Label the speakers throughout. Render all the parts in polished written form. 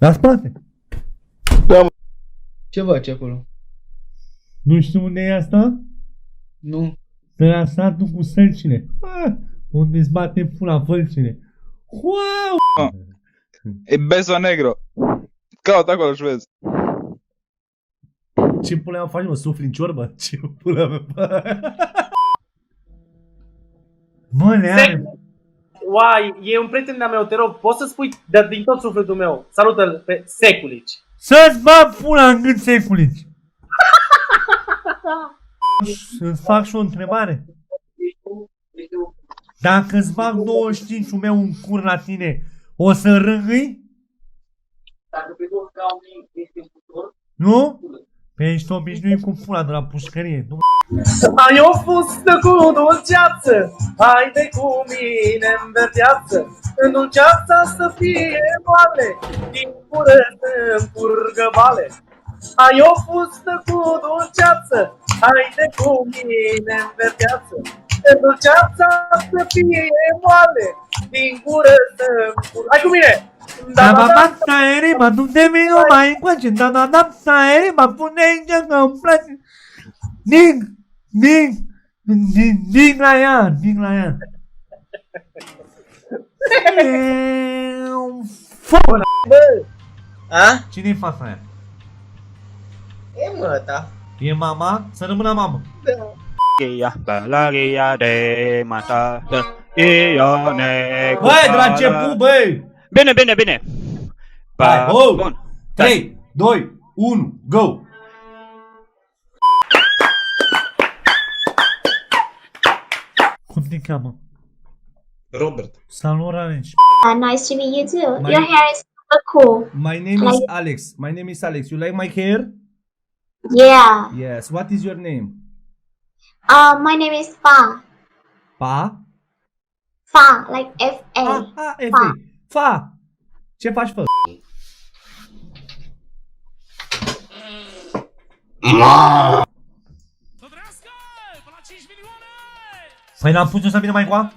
Speaker 1: La spate.
Speaker 2: Da,
Speaker 3: Ce faci acolo?
Speaker 1: Nu știu unde e asta?
Speaker 3: Nu.
Speaker 1: De la satul cu sălcine. Unde îți bate pula vălcine. Wow!
Speaker 2: e Beso Negro. Caută acolo și vezi.
Speaker 1: Ce pula mea faci, mă? Sufli în ciorbă? Ce pula mea Mă, Leane.
Speaker 4: Uai, e un prieten de-a meu, te rog, poți să spui din tot sufletul meu, salută-l pe Seculici.
Speaker 1: Să-ți bag pula în gând, Seculici. Să-ți fac și o întrebare. Dacă îți bag 25-ul meu în cur la tine, o să rângâi? Nu? Pe ești obișnuit cu pula de la pușcărie. Nu?
Speaker 4: Ai o fustă cu dulceață, haide cu mine în verdeață, în dulceața să fie moale, din gură să-mi curgă vale. Ai o fustă cu dulceață, haide cu mine în verdeață, în dulceața să fie moale, din gură să-mi curgă. Hai cu mine!
Speaker 1: Da, mă, du-te vino mai încoace. Da, saere, mă pune aici că îmi place. Dig la ea. Fă!
Speaker 3: A?
Speaker 1: Cine-i fața aia?
Speaker 3: E măta.
Speaker 1: E mama? Să rămână mamă.
Speaker 5: Guia, balaria de mata, ione.
Speaker 1: Băi, de la început, băi!
Speaker 5: Bine.
Speaker 1: Hai, ho!
Speaker 5: Bun.
Speaker 1: 3, 2, 1, go! Cum te cheamă?
Speaker 6: Robert.
Speaker 1: Salut, Rareș.
Speaker 7: Nice to meet you too.
Speaker 1: My-
Speaker 7: Your hair is super cool.
Speaker 1: My name is Alex. You like my hair?
Speaker 7: Yeah.
Speaker 1: Yes. What is your name?
Speaker 7: My name is Fa.
Speaker 1: Pa?
Speaker 7: Fa, like F-A.
Speaker 1: F-A. Fa! Ce faci, fă? Păi l-am pus să vină mai coa?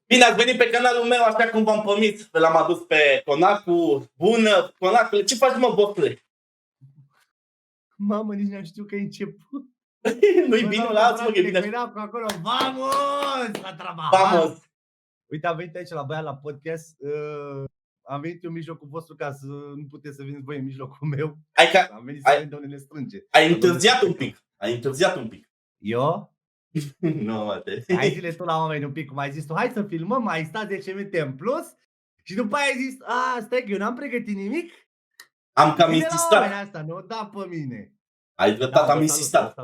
Speaker 6: Bine ați venit pe canalul meu, așa cum v-am promis. L-am adus pe Conacu. Bună, Conacule, ce faci, mă, bostule?
Speaker 1: Mamă, nici n-am știut că ai început.
Speaker 6: Nu-i bine la alții, mă, că e bine.
Speaker 1: Veneam cu acolo, vamos! La trabajar!
Speaker 6: Vamos!
Speaker 1: Uite, am venit aici la băiat la podcast. Am venit eu în mijlocul vostru ca să nu puteți să veniți voi în mijlocul meu. Am venit să vedem de unde ne strânge.
Speaker 6: Ai întârziat un pic.
Speaker 1: Eu?
Speaker 6: Nu, mă,
Speaker 1: Ai zile tu la oameni un pic, cum ai zis tu, hai să filmăm, mai sta 10 minute în plus. Și după aia ai zis, stai că eu n-am pregătit nimic.
Speaker 6: Am cam
Speaker 1: Vine la
Speaker 6: insistat.
Speaker 1: oamenii asta, nu da pe mine.
Speaker 6: Ai dreptate, am
Speaker 1: vă
Speaker 6: insistat.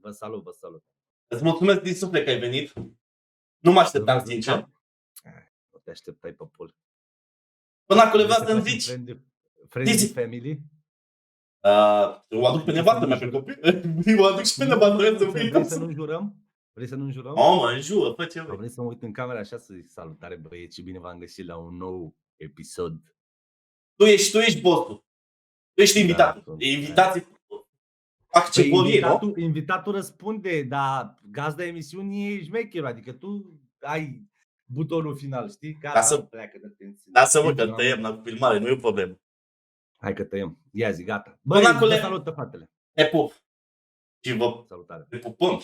Speaker 1: Vă salut.
Speaker 6: Îți mulțumesc din suflet că ai venit. Nu mă așteptam, sincer.
Speaker 1: Nu te așteptai pe pul.
Speaker 6: Conacule, vreau să-mi zici.
Speaker 1: Friendly family.
Speaker 6: O aduc pe nevastă mea, pe copil. O aduc și pe nevastă mea să fie.
Speaker 1: Vrei să nu jurăm? Vrei să nu jurăm?
Speaker 6: O, mă, înjură, fă ce vrei.
Speaker 1: Vrei să mă uit în camera așa să zic salutare băieți și bine v-am găsit la un nou episod.
Speaker 6: Tu ești bossul. Tu ești invitatul.
Speaker 1: Da,
Speaker 6: Invitații fac ce vor ei, nu?
Speaker 1: Invitatul răspunde, dar gazda emisiunii e șmecherul, adică tu ai butonul final, știi?
Speaker 6: Da să mă, că tăiem la filmare, nu e o problemă.
Speaker 1: Hai că tăiem. Ia zi, gata. Băi,
Speaker 6: Conacule,
Speaker 1: vă salută, fratele.
Speaker 6: te pup. Și vă
Speaker 1: Salutare.
Speaker 6: pupăm.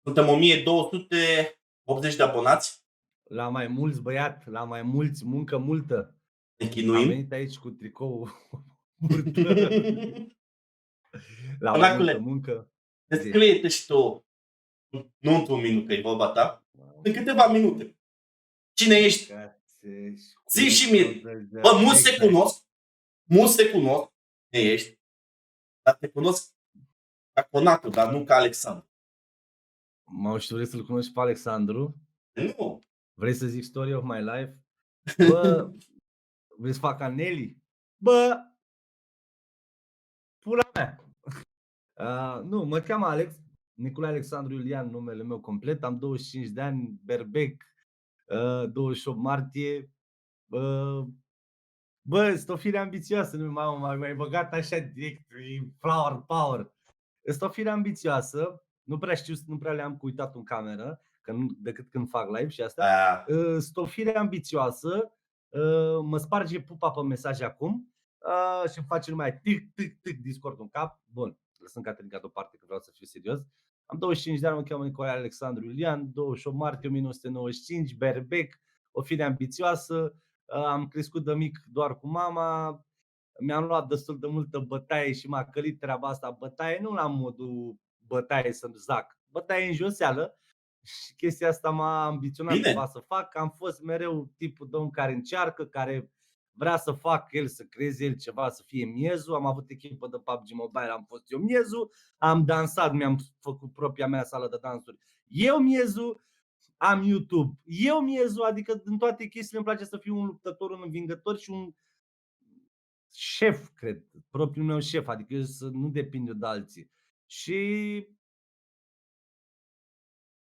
Speaker 6: Suntem 1280 de abonați.
Speaker 1: La mai mulți băiat, la mai mulți, muncă multă.
Speaker 6: Ne
Speaker 1: Am
Speaker 6: chinuim.
Speaker 1: venit aici cu tricou la
Speaker 6: Conacule,
Speaker 1: muncă.
Speaker 6: descrie-te și tu, nu într-un minut, că e vorba ta, în câteva minute. Cine ești? Zi și mie. Bă, mulți se cunosc, cine ești, dar te cunosc ca Conacu, dar nu ca Alexandru.
Speaker 1: Mă, și tu vrei să-l cunoști pe Alexandru?
Speaker 6: Nu.
Speaker 1: Vrei să zic story of my life? Bă, vrei să fac Aneli? Bă, pula mea! Nu, mă cheamă Alex, Nicolae Alexandru Iulian, numele meu complet, am 25 de ani, berbec, 28 martie. Bă, sunt o fire ambițioasă, nu m-ai băgat așa direct, flower power. Sunt o fire ambițioasă, nu prea știu, nu prea le-am uitat în cameră, că nu, decât când fac live și asta. Sunt o fire ambițioasă, mă sparge pupa pe mesaje acum și îmi face numai tic, tic, tic, Discord în cap. Bun, lăsând Caterinca deoparte că vreau să fiu serios. Am 25 de ani, mă cheamă Nicolae Alexandru Iulian, 28 martie 1995, berbec, o fire ambițioasă, am crescut de mic doar cu mama, mi-am luat destul de multă bătaie și m-a călit treaba asta, bătaie nu la modul bătaie să-mi zac, bătaie în joseală. Și chestia asta m-a ambiționat ceva să fac. Am fost mereu tipul de om care încearcă, care vrea să facă el, să creeze el ceva, să fie miezul. Am avut echipă de PUBG Mobile, am fost eu miezul. Am dansat, mi-am făcut propria mea sală de dansuri. Eu miezul, am YouTube. Eu miezul, adică în toate chestiile îmi place să fiu un luptător, un învingător și un șef, cred. Propriul meu șef, adică eu să nu depind eu de alții. Și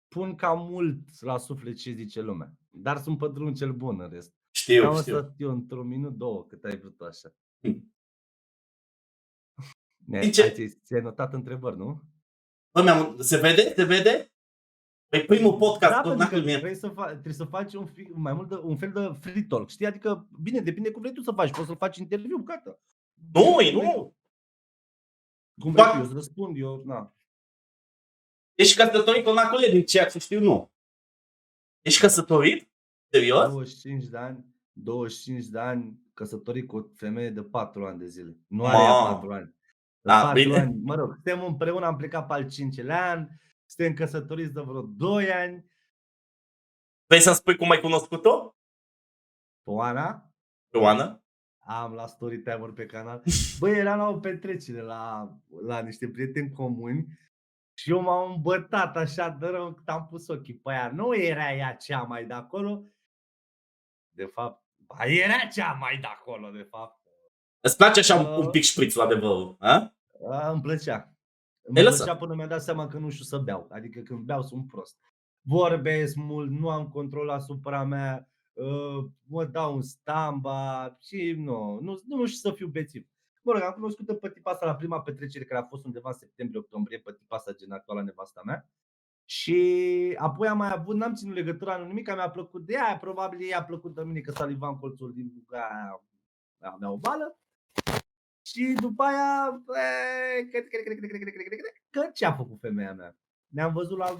Speaker 1: pun cam mult la suflet ce zice lumea. Dar sunt pe drumul cel bun în rest.
Speaker 6: Știu.
Speaker 1: Eu într-un minut, două, cât ai vrut așa. Ți-ai notat întrebări, nu?
Speaker 6: Bă, se vede? Se vede? Păi primul podcast,
Speaker 1: trebuie să faci un fel de free talk, știi? Adică, bine, depinde cum vrei tu să faci. Poți să faci interviu, gata.
Speaker 6: Nu.
Speaker 1: Cum vrei tu, eu să răspund, eu, na.
Speaker 6: Ești căsătorit, Conacule, din ceea ce știu, nu. Ești căsătorit? Serios?
Speaker 1: 25 de ani, căsătorit cu o femeie de 4 ani de zile. Nu are ea 4 ani. De 4 ani, mă rog, suntem împreună, am plecat pe al 5-lea an, suntem căsătoriți de vreo 2 ani.
Speaker 6: Vrei să-mi spui cum ai cunoscut-o? Oana?
Speaker 1: Am la story time-uri pe canal. Băi, eram la o petrecere la niște prieteni comuni și eu m-am îmbătat așa de rău cât am pus ochii pe ea. Nu era ea cea mai de acolo. De fapt, era cea mai de acolo, de fapt.
Speaker 6: Îți place așa un pic șpriț la adevărul?
Speaker 1: Îmi plăcea. Îmi plăcea până mi-am dat seama că nu știu să beau. Adică când beau sunt prost. Vorbesc mult, nu am control asupra mea. Mă dau în stamba și nu știu să fiu bețiv. Mă rog, am cunoscut pe tipa asta la prima petrecere care a fost undeva în septembrie-octombrie, pe tipa asta gen actuala nevasta mea. Și apoi am mai avut, n-am ținut legătura, nu nimic, mi-a plăcut de ea, probabil ei a plăcut de mine că salivam colțul din buca aia, avea o bală. Și după aia, că ce a făcut femeia mea? Ne-am văzut la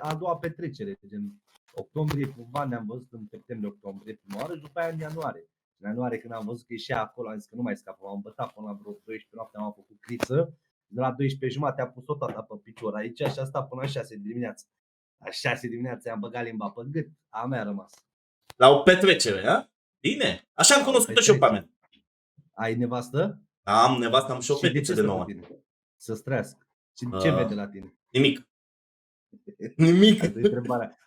Speaker 1: a doua petrecere, gen octombrie cumva, ne-am văzut în septembrie-octombrie prima oară și după aia în ianuarie. În ianuarie când am văzut că ieșea acolo, am zis că nu mai scapă, m-am îmbătat până la vreo 12 noapte, am făcut criță. De la 12 jumate a pus-o toată pe picior aici și a stat până la 6 dimineața. La 6 dimineața i-am băgat limba pe gât, a mea a rămas.
Speaker 6: La o petrecere, a? Bine. Așa am cunoscut-o și eu pe mea.
Speaker 1: Ai nevastă?
Speaker 6: Am nevastă, am și o fetiță de 9 ani.
Speaker 1: Să-ți trăiască. Ce vede la tine?
Speaker 6: Nimic.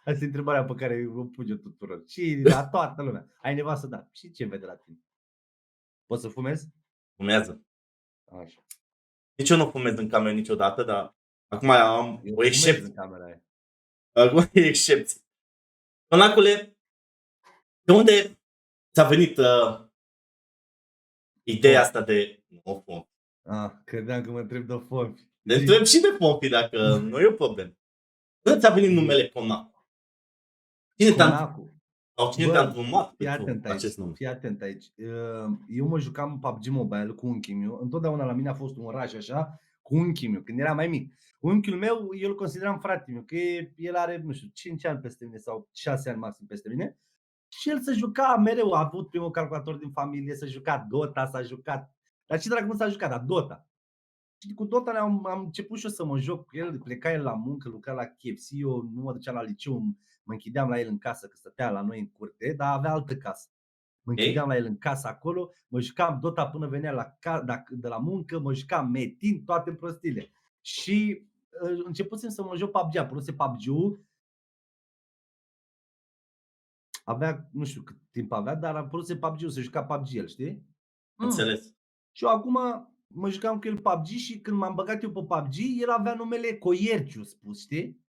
Speaker 1: Asta e întrebarea pe care o pun eu tuturor. Și la toată lumea. Ai nevastă, da. Și ce vede la tine? Poți să fumezi?
Speaker 6: Fumează.
Speaker 1: Așa.
Speaker 6: Nici eu nu fumez în cameră niciodată, dar acum am o excepție.
Speaker 1: În camera aia.
Speaker 6: Acum e excepție. Conacule, de unde ți-a venit ideea asta de pompi?
Speaker 1: Credeam că mă întreb de pompi.
Speaker 6: Ne întreb și de pompi dacă nu e o problemă. Unde ți-a venit numele Conacu? Cine te-a îndrumat pentru acest nume?
Speaker 1: Fii atent aici. Eu mă jucam PUBG Mobile cu unchiul meu. Întotdeauna la mine a fost un oraș așa, cu unchiul meu, când era mai mic. Unchiul meu, eu îl consideram fratele meu, că el are, nu știu, 5 ani peste mine sau 6 ani maxim peste mine. Și el se juca mereu, a avut primul calculator din familie, s-a jucat Dota, s-a jucat. Dar ce dracu nu s-a jucat, dar Dota. Și cu Dota am început și eu să mă joc cu el, pleca el la muncă, lucra la KFC, eu nu mă duceam la liceu, mă închideam la el în casă, că stătea la noi în curte, dar avea altă casă. Mă închideam la el în casă acolo, mă jucam Dota până venea de la muncă, mă jucam Metin, toate prostile. Și începusem să mă joc PUBG, apăruse PUBG-ul. Avea, nu știu cât timp avea, dar apăruse PUBG-ul, se juca PUBG el, știi?
Speaker 6: Înțeles.
Speaker 1: Și eu acum mă jucam cu el PUBG și când m-am băgat eu pe PUBG, el avea numele Coierciu spus, știi?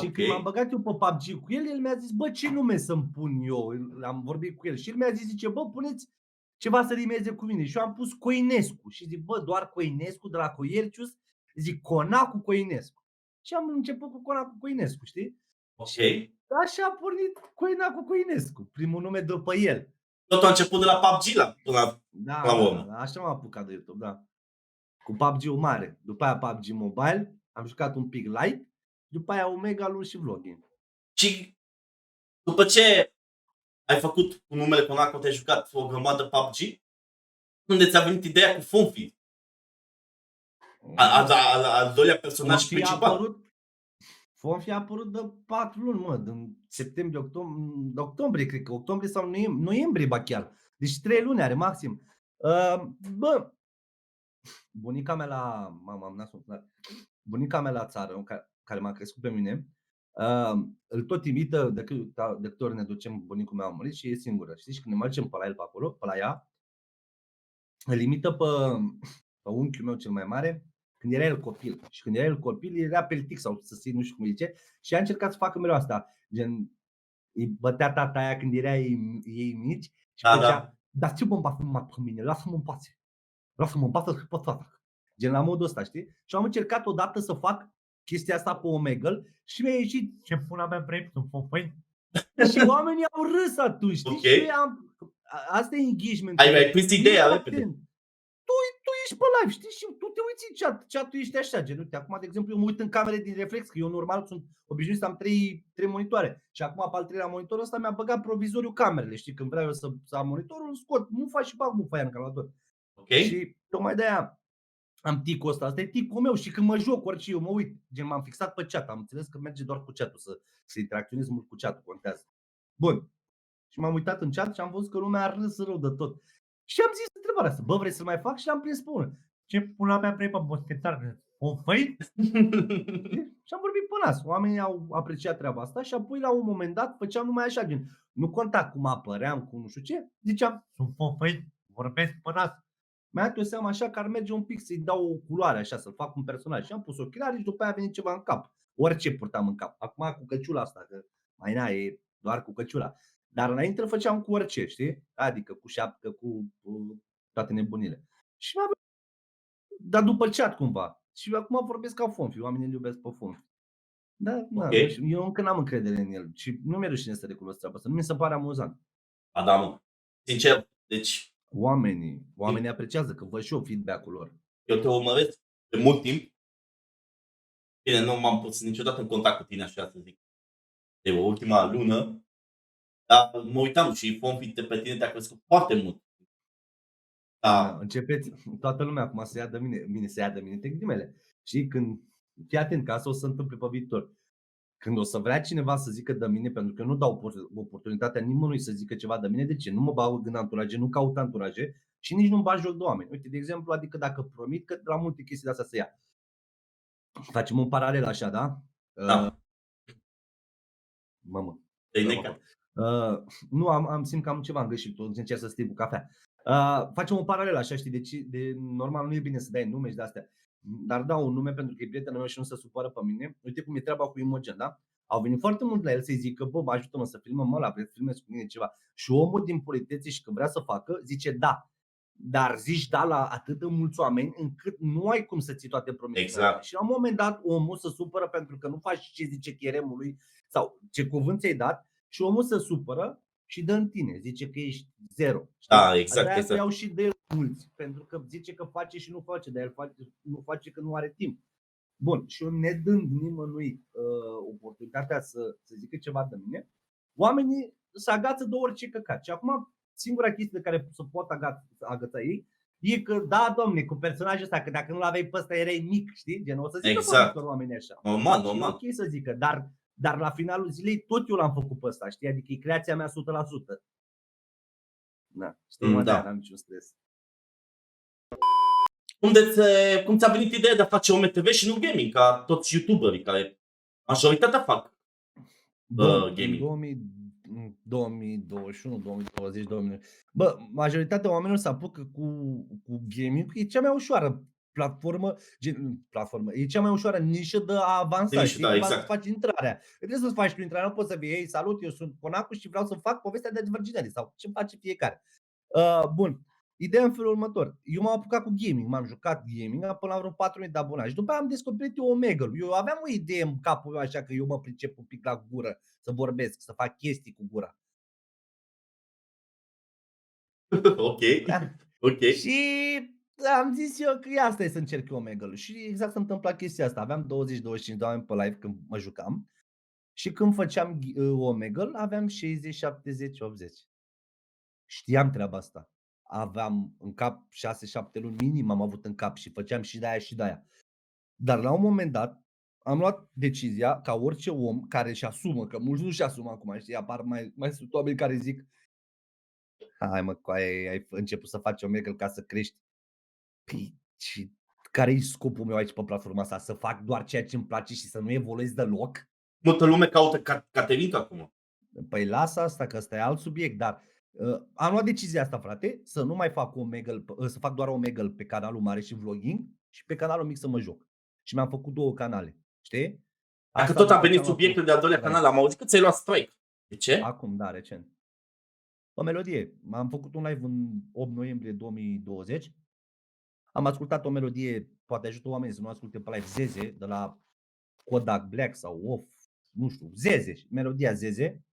Speaker 1: Și când m-am băgat eu pe PUBG cu el mi-a zis, bă, ce nume să-mi pun eu? Am vorbit cu el și el mi-a zis, zice, bă, puneți ceva să rimeze cu mine. Și eu am pus Coinescu și zic, bă, doar Coinescu de la Coierciu? Zic, Conacu Coinescu. Și am început cu Conacu Coinescu, știi?
Speaker 6: Ok.
Speaker 1: Și așa a pornit Coinacu Coinescu, primul nume după el.
Speaker 6: Totul a început de la PUBG la
Speaker 1: Da,
Speaker 6: la
Speaker 1: da,
Speaker 6: urmă.
Speaker 1: da, așa m-am apucat de YouTube, da. Cu PUBG-ul mare, după aia PUBG Mobile, am jucat un pic light, după aia Omega Lul și vlogging.
Speaker 6: Și după ce ai făcut cu numele Conaco, te-ai jucat o grămadă PUBG, unde ți-a venit ideea cu Fonfi, al doilea personaj principal.
Speaker 1: Fonfi a apărut de 4 luni, mă, din septembrie, octombrie, cred că, octombrie sau noiembrie, ba chiar. Deci 3 luni are maxim. Bă, bunica mea bunica mea la țară, care m-a crescut pe mine, îl tot imită de câte ori ne ducem, bunicul meu a murit și e singură. Știi? Și când ne mergem pe la el pe acolo, pe la ea, îl imită pe unchiul meu cel mai mare, când era el copil. Și când era el copil, era peltic sau să zic, nu știu cum zice, și a încercat să facă mereu asta. Gen, îi bătea tata aia când era ei mici și făcea, dar ce mă îmbați pe mine, lasă-mă în pace. Lasă-mă în pace că pe tata. Gen la modul ăsta, știi? Și am încercat odată să fac chestia asta pe Omegle și mi-a ieșit ce pula mea vrei să păi. Și oamenii au râs atunci, știi?
Speaker 6: Okay.
Speaker 1: Și asta e engagement.
Speaker 6: Ai prins ideea repede.
Speaker 1: Tu ești pe live, știi? Și tu te uiți în chat, chat-ul ești așa, gen, uite, acum, de exemplu, eu mă uit în camere din reflex, că eu normal sunt obișnuit să am 3 monitoare. Și acum, pe al 3-lea monitor ăsta mi-a băgat provizoriu camerele, știi? Când vreau eu să am monitorul, îl scot, nu faci și bag mufa aia în calculator.
Speaker 6: Okay.
Speaker 1: Și tocmai de-aia am ticul ăsta, asta e ticul meu și când mă joc orice eu mă uit, gen m-am fixat pe chat, am înțeles că merge doar cu chat-ul, să interacționez mult cu chat-ul, contează. Bun. Și m-am uitat în chat și am văzut că lumea a râs rău de tot. Și am zis întrebarea asta, bă, vrei să mai fac? Și l-am prins pe unul. Ce pula mea vrei pe boschetar? O făi? Și am vorbit pe nas. Oamenii au apreciat treaba asta și apoi la un moment dat făceam numai așa, gen, nu conta cum apăream, cu nu știu ce, ziceam, sunt făi, vorbesc pe nas. Mi-a dat eu seama așa că ar merge un pic să-i dau o culoare așa, să-l fac un personaj. Și am pus ochelari și după aia a venit ceva în cap. Orice purtam în cap. Acum cu căciula asta, că mai e doar cu căciula. Dar înainte îl făceam cu orice, știi? Adică cu șapcă, cu toate nebunile. Și dar după chat cumva. Și acum vorbesc ca Fonfi, oamenii îl iubesc pe Fonfi. Da, okay. Eu încă n-am încredere în el și nu mi-e rușine să recunosc treaba asta. Nu mi se pare amuzant.
Speaker 6: Da, mă. Sincer, deci...
Speaker 1: Oamenii apreciază, că văd și eu feedback-ul lor.
Speaker 6: Eu te urmăresc de mult timp. Bine, nu m-am pus niciodată în contact cu tine, așa să zic, de ultima lună. Dar mă uitam și Fonfi pe tine te-a crescut foarte mult. Da.
Speaker 1: Începeți, toată lumea acum să ia de mine, să ia de mine, te ghilimele. Și când, fii atent, că asta o să se întâmple pe viitor. Când o să vrea cineva să zică de mine, pentru că nu dau oportunitatea nimănui să zică ceva de mine, de ce? Nu mă bag în anturaje, nu caut anturaje și nici nu-mi bag joc de oameni. Uite, de exemplu, adică dacă promit că la multe chestii de astea să ia. Facem un paralel așa, da?
Speaker 6: Da.
Speaker 1: Mamă. Nu, simt că am ceva în gât încerc să stiu cu cafea. Facem un paralel așa, știi, de normal nu e bine să dai nume și de astea. Dar dau un nume pentru că e prietenul meu și nu se supără pe mine. Uite cum e treaba cu Imogen, da? Au venit foarte mult la el să-i zică, bă, ajută-mă să filmăm, vrei să filmezi cu mine ceva. Și omul din politețe și că vrea să facă, zice da. Dar zici da la atât de mulți oameni încât nu ai cum să ții toate promisiunile.
Speaker 6: Exact.
Speaker 1: Și la un moment dat omul se supără pentru că nu faci ce zice cheremul lui sau ce cuvânt ți-ai dat și omul se supără și dă în tine, zice că ești zero.
Speaker 6: Da, exact.
Speaker 1: Exact. Iau și de mulți, pentru că zice că face și nu face, dar el nu face că nu are timp. Bun, și eu nedând nimănui oportunitatea să zică ceva de mine, oamenii se agață de orice căcat. Și acum singura chestie de care se pot agăța ei e că, da, domne, cu personajul ăsta, că dacă nu l-aveai pe ăsta erai mic, știi? Gen, o să zică
Speaker 6: exact.
Speaker 1: oamenii așa.
Speaker 6: Normal.
Speaker 1: E ok să zică, dar la finalul zilei tot eu l-am făcut pe ăsta, știi? Adică e creația mea 100%. Da, știi, n-am niciun stres.
Speaker 6: Cum ți-a venit ideea de a face OMTV și nu gaming, ca toți youtuberii care majoritatea fac gaming?
Speaker 1: 2021, 2020, 2020. Bă, majoritatea oamenilor se apucă cu gaming, e cea mai ușoară platformă, e cea mai ușoară nișă de a avansa, știi?
Speaker 6: Da, exact.
Speaker 1: Să faci intrarea. Trebuie să-ți faci tu intrarea, nu poți să vii, ei, salut, eu sunt Conacu și vreau să fac povestea de virginării sau ce face fiecare. Bun. Ideea în felul următor. Eu m-am apucat cu gaming, m-am jucat gaming până la vreo 4.000 de abonați. Și după aia am descoperit eu Omegle. Eu aveam o idee în capul meu așa că eu mă pricep un pic la gură, să vorbesc, să fac chestii cu gura.
Speaker 6: Ok.
Speaker 1: Da.
Speaker 6: Ok.
Speaker 1: Și am zis eu că asta e să încerc eu Omegle-ul. Și exact se întâmpla chestia asta. Aveam 20-25 de oameni pe live când mă jucam. Și când făceam Omegle, aveam 60, 70, 80. Știam treaba asta. Aveam în cap 6-7 luni minim am avut în cap și făceam și de aia și de aia. Dar la un moment dat am luat decizia ca orice om care își asumă, că mulți nu își asumă acum, știi, apar mai sunt oameni care zic hai mă, coaie, ai început să faci Omegle ca să crești. Păi, și care-i scopul meu aici pe platforma asta? Să fac doar ceea ce îmi place și să nu evoluez deloc?
Speaker 6: Multă lume caută Caterinca acum.
Speaker 1: Păi lasă asta, că ăsta e alt subiect, dar am luat decizia asta, frate, să nu mai fac să fac doar Omegle pe canalul mare și vlogging și pe canalul mic să mă joc. Și mi-am făcut 2 canale, știi?
Speaker 6: Dacă
Speaker 1: Asta
Speaker 6: tot a
Speaker 1: după ce
Speaker 6: venit
Speaker 1: am luat
Speaker 6: subiectul de al doilea
Speaker 1: strike.
Speaker 6: canal, am auzit că ți-ai luat strike. De ce?
Speaker 1: Acum, da, recent. O melodie. Am făcut un live în 8 noiembrie 2020. Am ascultat o melodie, poate ajută oamenii să nu asculte pe live, Zeze, de la Kodak Black sau Off, nu știu, Zeze, melodia Zeze.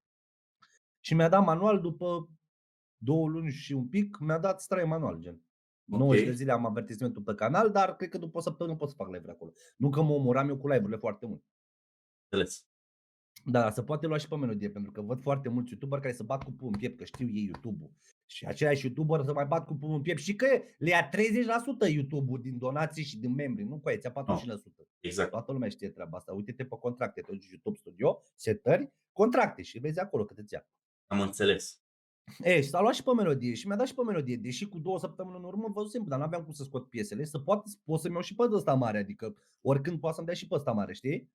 Speaker 1: Și mi-a dat manual după 2 luni și un pic, mi-a dat strike manual, gen. 90 de zile am avertismentul pe canal, dar cred că după o săptămână pot să fac live acolo. Nu că mă omoram eu cu live-urile foarte mult.
Speaker 6: Înțeles.
Speaker 1: Da, se poate lua și pe melodie, pentru că văd foarte mulți youtuberi care se bat cu pumnul în piept, că știu ei YouTube-ul. Și aceiași youtuberi se mai bat cu pumnul în piept și că le ia 30% YouTube-ul din donații și din membri, nu cu aia, ți-a 40%.
Speaker 6: Exact.
Speaker 1: Toată lumea știe treaba asta. Uite-te pe contracte, te duci YouTube Studio, setări, contracte și vezi acolo cât îți ia.
Speaker 6: Am înțeles.
Speaker 1: Și s-a luat și pe melodie și mi-a dat și pe melodie, deși cu 2 săptămâni în urmă văzusem, dar n-aveam cum să scot piesele, pot să-mi iau și pe ăsta mare, adică oricând poate să-mi dea și pe ăsta mare, știi?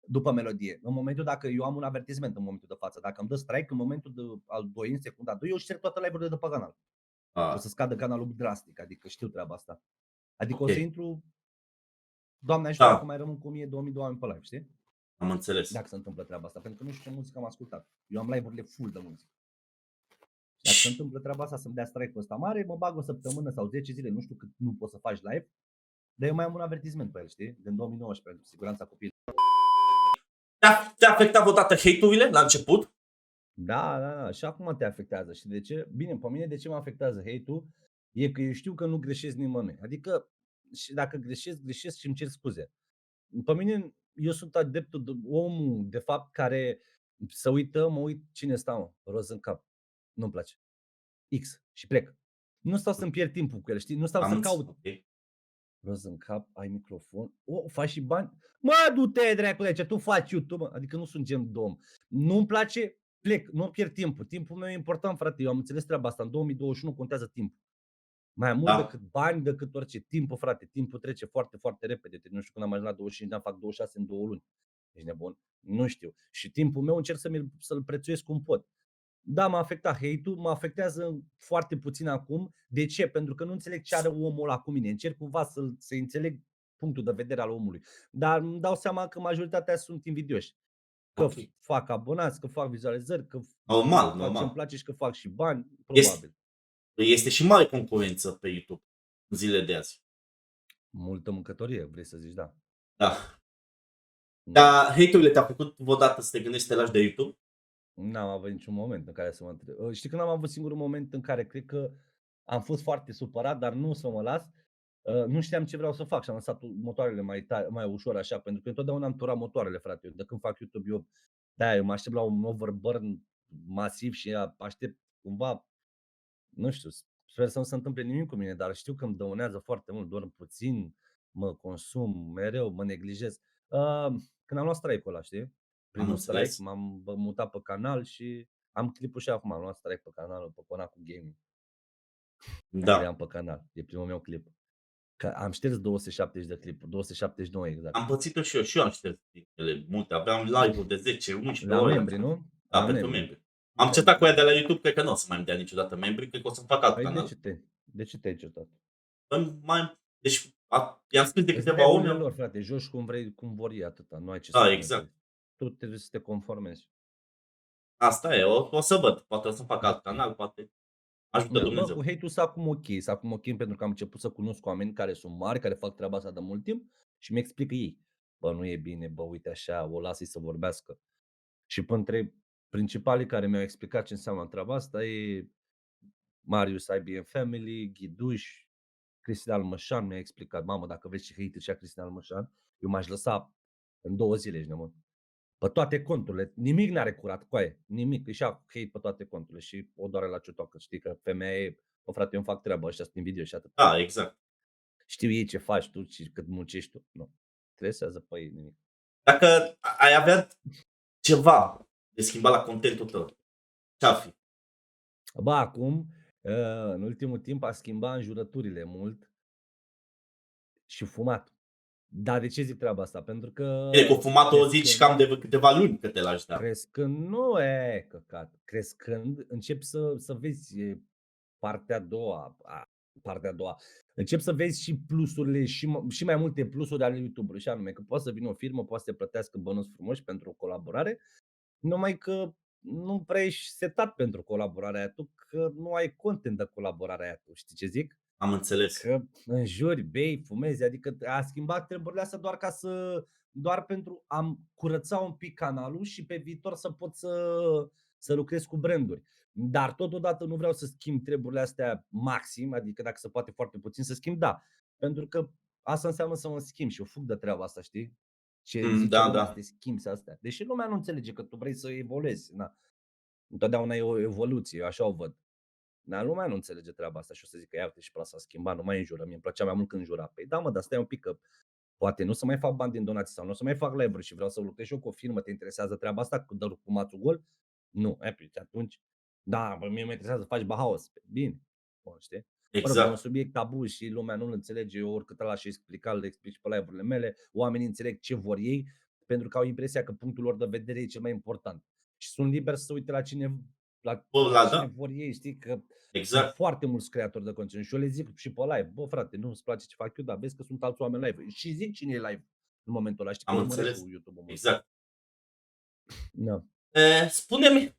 Speaker 1: După melodie. În momentul dacă eu am un avertisment în momentul de față, dacă îmi dă strike în momentul al 2, în secunda 2, eu șterg toate live-urile de pe canal. O să scadă canalul drastic, adică știu treaba asta. Adică o să intru, Doamne ajută, dacă mai rămân cu 1000-2000 de oameni pe live, știi?
Speaker 6: Am înțeles.
Speaker 1: Dacă se întâmplă treaba asta, pentru că nu știu ce muzică am ascultat. Eu am live-urile full de muzică. Dacă se întâmplă treaba asta să-mi dea strike pe ăsta mare, mă bag o săptămână sau 10 zile, nu știu cât nu poți să faci live, dar eu mai am un avertisment pe el, știi? Din 2019, pentru siguranța copilului.
Speaker 6: Te-a afectat vreodată hate-urile la început?
Speaker 1: Da, și acum te afectează. Și de ce? Bine, pe mine de ce mă afectează hate-ul? E că eu știu că nu greșesc nimănui. Adică, și dacă greșesc și îmi cer scuze. Pe mine, eu sunt adeptul de omul, de fapt, care să uită, mă uit cine stau, roz în cap. Nu-mi place. X și plec. Nu stau să-mi pierd timpul cu el, știi? Nu stau să caut.
Speaker 6: Okay.
Speaker 1: Roz în cap, ai microfon, faci și bani. Mă, du-te, dracu, de ce tu faci YouTube? Adică nu sunt gen dom. Nu-mi place, plec, nu pierd timpul. Timpul meu e important, frate. Eu am înțeles treaba asta. În 2021 contează timpul. Mai mult decât bani, decât orice. Timpul, frate, timpul trece foarte, foarte repede. Nu știu când am ajuns la 25 de ani, fac 26 în 2 luni. Ești nebun? Nu știu. Și timpul meu încerc să-l prețuiesc cum pot. Da, m-a afectat hate-ul, mă afectează foarte puțin acum. De ce? Pentru că nu înțeleg ce are omul ăla cu mine. Încerc cumva să înțeleg punctul de vedere al omului. Dar îmi dau seama că majoritatea sunt invidioși. Că fac abonați, că fac vizualizări, că fac ce-mi place și că fac și bani, probabil.
Speaker 6: Este și mare concurență pe YouTube în zilele de azi.
Speaker 1: Multă mâncătorie, vrei să zici, da.
Speaker 6: Da. Dar hate-urile te-a făcut vreodată să te gândești să te lași de YouTube?
Speaker 1: N-am avut niciun moment în care să mă întreb. Știi când am avut singurul moment în care cred că am fost foarte supărat, dar nu să mă las. Nu știam ce vreau să fac și am lăsat motoarele mai ușor așa, pentru că întotdeauna am turat motoarele, frate. De când fac YouTube, eu mă aștept la un overburn masiv și aștept cumva, nu știu, sper să nu se întâmple nimic cu mine, dar știu că îmi dăunează foarte mult, dorm puțin, mă consum mereu, mă neglijez. Când am luat strike-ul ăla, știi? Primul strike, m-am mutat pe canal și am clipul și acum, am luat strike pe canalul, pe Conacul Gaming.
Speaker 6: Da.
Speaker 1: Am pe canal, e primul meu clip. Că am șters 270 de clipuri, 279 exact.
Speaker 6: Am pățit-o și eu am șters clipele multe, aveam live-uri de 10, 11
Speaker 1: la
Speaker 6: ore.
Speaker 1: Membri, nu?
Speaker 6: Da, pentru membri. Am cetat cu ea de la YouTube, cred că nu o să mai îmi dea niciodată membri, cred că o să-mi fac alt canal.
Speaker 1: De ce te-ai certat?
Speaker 6: Deci, i-am scris de câteva ori.
Speaker 1: Lor, frate, joci cum vrei, cum vor ei, atâta, nu ai ce
Speaker 6: să exact.
Speaker 1: Tu trebuie să te conformezi.
Speaker 6: Asta e, o să văd, poate o să fac alt canal, poate ajută Dumnezeu.
Speaker 1: Cu hate-ul s-a acum ok, pentru că am început să cunosc oameni care sunt mari, care fac treaba asta de mult timp și mi explică ei. Bă, nu e bine, bă, uite așa, o lasă-i să vorbească. Și printre principalii care mi-au explicat ce înseamnă treaba asta e Marius IBM Family, Ghiduș, Cristina Almășan mi-a explicat, mamă, dacă vezi ce hate și Cristina Almășan, eu m-aș lăsa în 2 zile, ești nebun. Pe toate conturile, nimic n-are curat, coaie, nimic, și hate pe toate conturile și o doare la ciutoacă, știi că femeia e, bă, frate, eu îmi fac treaba, ăștia sunt invidioși și atât.
Speaker 6: Da, exact.
Speaker 1: Știu ei ce faci tu și cât muncești tu, nu, interesează pe ei nimic.
Speaker 6: Dacă ai avea ceva de schimbat la contentul tău, ce-ar fi?
Speaker 1: Bă, acum, în ultimul timp a schimbat înjurăturile mult și fumat. Dar de ce zic treaba asta? Pentru că
Speaker 6: Bine, cu fumatul o
Speaker 1: crescând-
Speaker 6: zici cam de câteva luni că te lași, da.
Speaker 1: Crescând, nu e căcat. Crescând, începi să vezi partea a doua. Încep să vezi și plusurile și mai multe plusuri ale YouTube-ului, și anume că poate să vină o firmă, poate să te plătească bănuți frumoși pentru o colaborare, numai că nu prea ești setat pentru colaborarea aia tu, că nu ai content de colaborarea aia tu. Știi ce zic?
Speaker 6: Am înțeles.
Speaker 1: Că înjuri, bei, fumezi, adică a schimbat treburile astea doar pentru a curăța un pic canalul și pe viitor să pot să lucrez cu branduri. Dar totodată nu vreau să schimb treburile astea maxim, adică dacă se poate foarte puțin să schimb, da. Pentru că asta înseamnă să mă schimb și eu fug de treaba asta, știi? Ce zice
Speaker 6: da,
Speaker 1: lumea,
Speaker 6: da.
Speaker 1: să te schimbi astea. Deși lumea nu înțelege că tu vrei să evoluezi. Na. Întotdeauna e o evoluție, eu așa o văd. Dar lumea nu înțelege treaba asta și o să zic că ia uite și pe ăla s-a schimbat, nu mai înjură, mie îmi plăcea mai mult când înjura. Păi da mă, dar stai un pic că poate nu să mai fac bani din donații sau nu o să mai fac live-uri și vreau să lucrez și eu cu o firmă, te interesează treaba asta cu dărul cu mațul gol? Nu, atunci, da, bă, mie mă interesează să faci Bahaos. Bine, bun, știi? Mă rog, e un
Speaker 6: Exact.
Speaker 1: subiect tabu și lumea nu-l înțelege, eu oricât ăla și le explic pe live-urile mele, oamenii înțeleg ce vor ei, pentru că au impresia că punctul lor de vedere e cel mai important. Și sunt liber să se uite la cine
Speaker 6: Da.
Speaker 1: vor ei, știi, că
Speaker 6: Exact.
Speaker 1: sunt foarte mulți creatori de conținut și eu le zic și pe live, bă frate, nu îți place ce fac eu, dar vezi că sunt alți oameni live și zic cine e live în momentul ăla, știi,
Speaker 6: Am
Speaker 1: că urmăresc
Speaker 6: înțeles.
Speaker 1: cu YouTube-ul.
Speaker 6: Exact.
Speaker 1: Da.
Speaker 6: Spune-mi,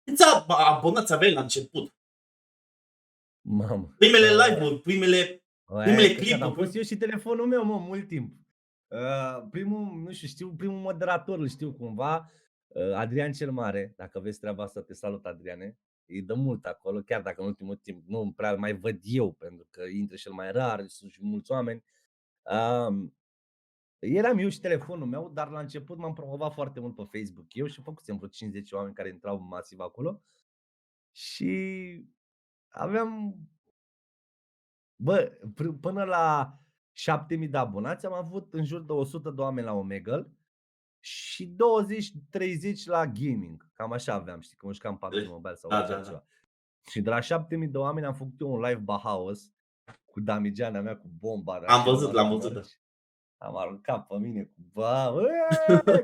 Speaker 6: câți abonați aveai la început?
Speaker 1: Mamă.
Speaker 6: Primele live-uri, primele clipuri.
Speaker 1: Am pus eu și telefonul meu, mă, mult timp. Primul, nu știu, primul moderator, îl știu cumva, Adrian cel Mare, dacă vezi treaba asta, te salut, Adriane. Îi dă mult acolo, chiar dacă în ultimul timp nu prea mai văd eu, pentru că intră cel mai rar, sunt și mulți oameni. Eram eu și telefonul meu, dar la început m-am promovat foarte mult pe Facebook eu și făcusem vreo 50 oameni care intrau masiv acolo. Și aveam, bă, până la 7.000 de abonați am avut în jur de 100 de oameni la Omegle și 20-30 la gaming. Cam așa aveam, știi, că jucam PUBG Mobile sau ceva. Și de la 7.000 de oameni am făcut eu un live Bahaos cu Damigeana mea, cu bomba.
Speaker 6: Am văzut, l-am văzut.
Speaker 1: Am aruncat pe mine cu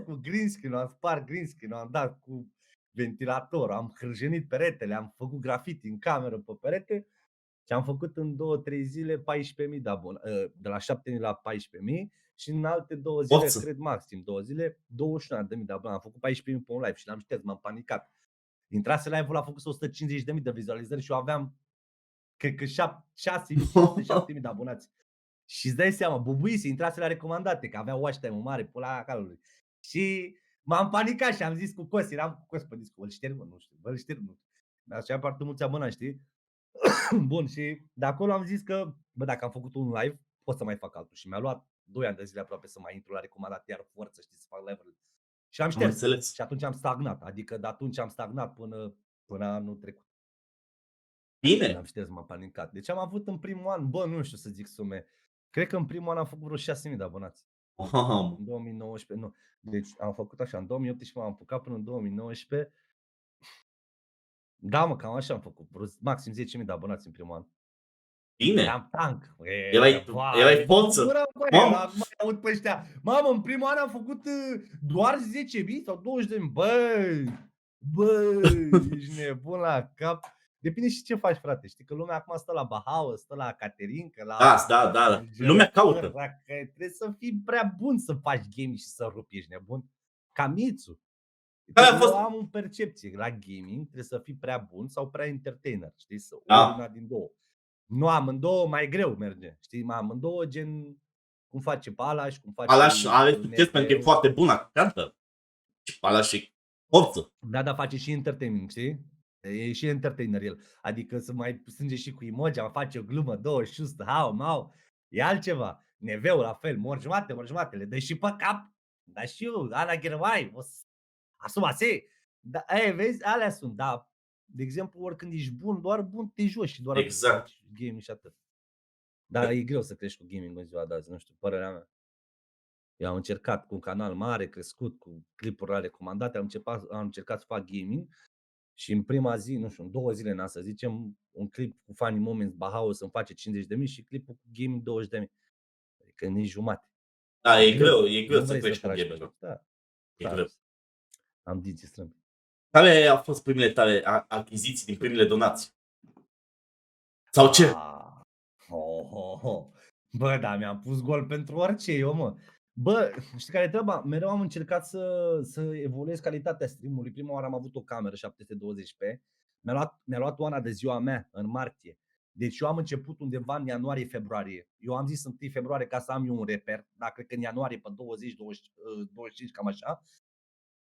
Speaker 1: cu green screen, am spart green screen, am dat cu ventilator, am hârjenit peretele, am făcut graffiti în cameră pe perete și am făcut în 2-3 zile 14.000 de abonați, de la 7.000 la 14.000 și în alte 2 zile, cred maxim 2 zile, 21.000 de abonați. Am făcut 14.000 pe un live și l-am șters, m-am panicat. Intrase live-ul, a făcut 150.000 de vizualizări și eu aveam, cred că 6.000 de abonați. Și îți dai seama, bubuise, intrase la recomandate, că avea watch time mare, pula calului. Și m-am panicat și am zis cu Cosi, eram cu Cosi pe discul, îl șterg, mă, nu știu, îl șterg, nu știu. Așa foarte mulți abonați, știi? Bun, și de acolo am zis că, bă, dacă am făcut un live, pot să mai fac altul. Și mi-a luat 2 ani de zile aproape să mai intru la recomandate, iar forță, știi, să fac live-uri. Și am șters. Și atunci am stagnat, adică de atunci am stagnat până anul trecut.
Speaker 6: Bine.
Speaker 1: Am șters, m-am panicat. Deci am avut în primul an, bă, nu știu să zic sume. Cred că în primul an am făcut vreo 6.000 de abonați. În 2019, nu. Deci am făcut așa, în 2018 m-am apucat până în 2019. Da, mă, cam așa am făcut, maxim 10.000 de abonați în primul an.
Speaker 6: Bine.
Speaker 1: Eram tank.
Speaker 6: Erai forță.
Speaker 1: Mai aud pe ăștia. Mamă, în primul an am făcut doar 10.000 sau 20.000. Băi, ești nebun la cap. Depinde și ce faci, frate. Știi că lumea acum stă la Bahaos, stă la Caterinca, la...
Speaker 6: Da. Lumea caută.
Speaker 1: Trebuie să fii prea bun să faci gaming și să rupi, ești nebun. Ca Mitsu. Eu am o percepție. La gaming trebuie să fii prea bun sau prea entertainer. Știi? Să una din două. Nu, amândouă mai greu merge. Știi? Amândouă gen cum face Palaș, cum face...
Speaker 6: Palaș are succes pentru că e foarte bună. Cântă. Și Palaș e forță.
Speaker 1: Da, dar face și entertainment, știi? E și entertainer el. Adică să mai strânge și cu emoji, mai face o glumă, două, șustă, hau, mau. E altceva. Neveu la fel, mor jumate, le dă și pe cap. Dar și eu, Ana Ghermai, asuma-se. Da, vezi, alea sunt, da. De exemplu, oricând ești bun, doar bun te joci și doar atât
Speaker 6: Exact.
Speaker 1: faci gaming și atât. Dar e greu să crești cu gaming în ziua de azi, nu știu, părerea mea. Eu am încercat cu un canal mare, crescut, cu clipuri recomandate, am încercat să fac gaming și în prima zi, nu știu, în 2 zile, să zicem, un clip cu Funny Moments Bahaus îmi face 50.000 și clipul cu gaming 20.000. Adică nici jumate.
Speaker 6: Da, e greu
Speaker 1: Nu
Speaker 6: să
Speaker 1: vrei
Speaker 6: crești cu
Speaker 1: tragi pe
Speaker 6: gaming.
Speaker 1: joc. Da,
Speaker 6: E greu.
Speaker 1: am dinții strâmbi.
Speaker 6: Care au fost primele tale achiziții din primele donații? Sau ce?
Speaker 1: Bă, da, mi-am pus gol pentru orice eu, mă. Bă, știi care e treaba? Mereu am încercat să evoluez calitatea stream-ului. Prima oară am avut o cameră 720p. Mi-a luat Oana de ziua mea, în martie. Deci eu am început undeva în ianuarie-februarie. Eu am zis 1 februarie ca să am eu un reper, dar cred că în ianuarie pe 20-25, cam așa.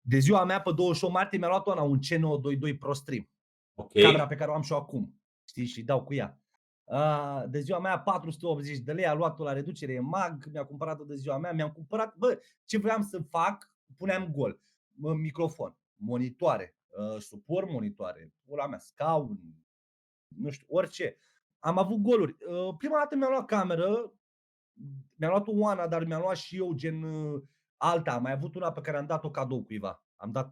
Speaker 1: De ziua mea pe 28 martie mi-a luat Oana un C922 Pro Stream.
Speaker 6: Ok.
Speaker 1: Camera pe care o am și eu acum. Știi? Și dau cu ea. De ziua mea 480 de lei, a luat-o la reducere mag, mi-a cumpărat-o de ziua mea, mi-am cumpărat, bă, ce vreau să fac, puneam gol, microfon, monitoare, suport monitoare, pula mea, scaun, nu știu, orice. Am avut goluri. Prima dată mi-am luat cameră, mi-am luat o Oana, dar mi-am luat și eu gen alta, am mai avut una pe care am dat-o cadou cuiva.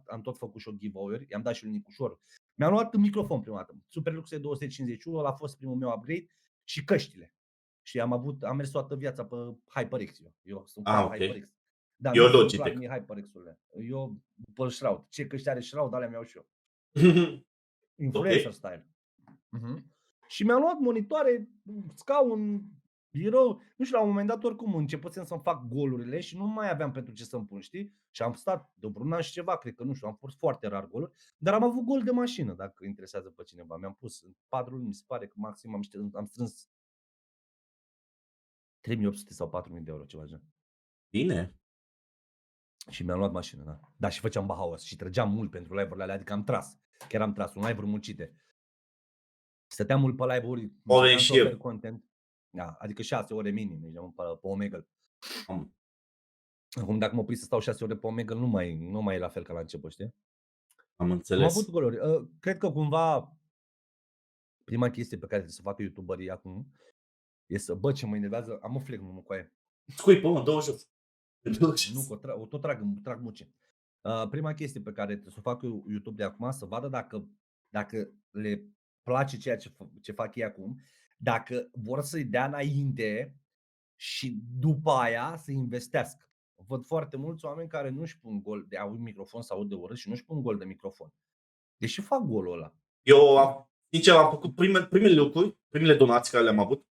Speaker 1: Am tot făcut și o giveaway-uri, i-am dat și lui Nicușor. Mi-am luat microfon prima dată, Superlux 251, ăla a fost primul meu upgrade și căștile. Și am mers toată viața pe HyperX. Eu sunt
Speaker 6: ok.
Speaker 1: HyperX. Da,
Speaker 6: Eu
Speaker 1: nu-mi
Speaker 6: Logitech.
Speaker 1: plac mie HyperX-urile. Eu după Shroud. Ce căști are Shroud, alea mi-au și eu. Influencer style. Și mi-am luat monitoare, scaun, birou, nu știu, la un moment dat oricum începusem să-mi fac golurile și nu mai aveam pentru ce să-mi pun, știi? Și am stat de un an și ceva, cred că, nu știu, am pus foarte rar goluri, dar am avut gol de mașină, dacă interesează pe cineva. Mi-am pus în 4 luni, mi se pare că maxim am strâns 3.800 sau 4.000 de euro, ceva gen.
Speaker 6: Bine.
Speaker 1: Și mi-am luat mașină, da. Da, și făceam Bahaus și trăgeam mult pentru live-urile alea, adică am tras. Chiar am tras, un live-uri muncite. Stăteam mult pe live-uri,
Speaker 6: și eu.
Speaker 1: content. Da, adică 6 ore minim, deci pe Omegle.
Speaker 6: Am.
Speaker 1: Acum dacă mă opri să stau 6 ore pe Omegle, nu mai e la fel ca la început, știi?
Speaker 6: Am
Speaker 1: Am
Speaker 6: înțeles.
Speaker 1: avut goluri. Cred că cumva prima chestie pe care trebuie să facă youtuberii acum e să, bă, ce mă enervează, am o flegmă cu aia.
Speaker 6: Scuipă, mă, 20.
Speaker 1: Nu, că o tot trag muce. Prima chestie pe care trebuie să o facă YouTube de acum, să vadă dacă le place ceea ce fac ei acum, dacă vor să-i dea înainte și după aia să investească. Văd foarte mulți oameni care nu-și pun gol de aud microfon sau aud de urât și nu-și pun gol de microfon. Deși fac golul ăla.
Speaker 6: Eu, sincer, am făcut primele lucruri, primele donații care le-am avut.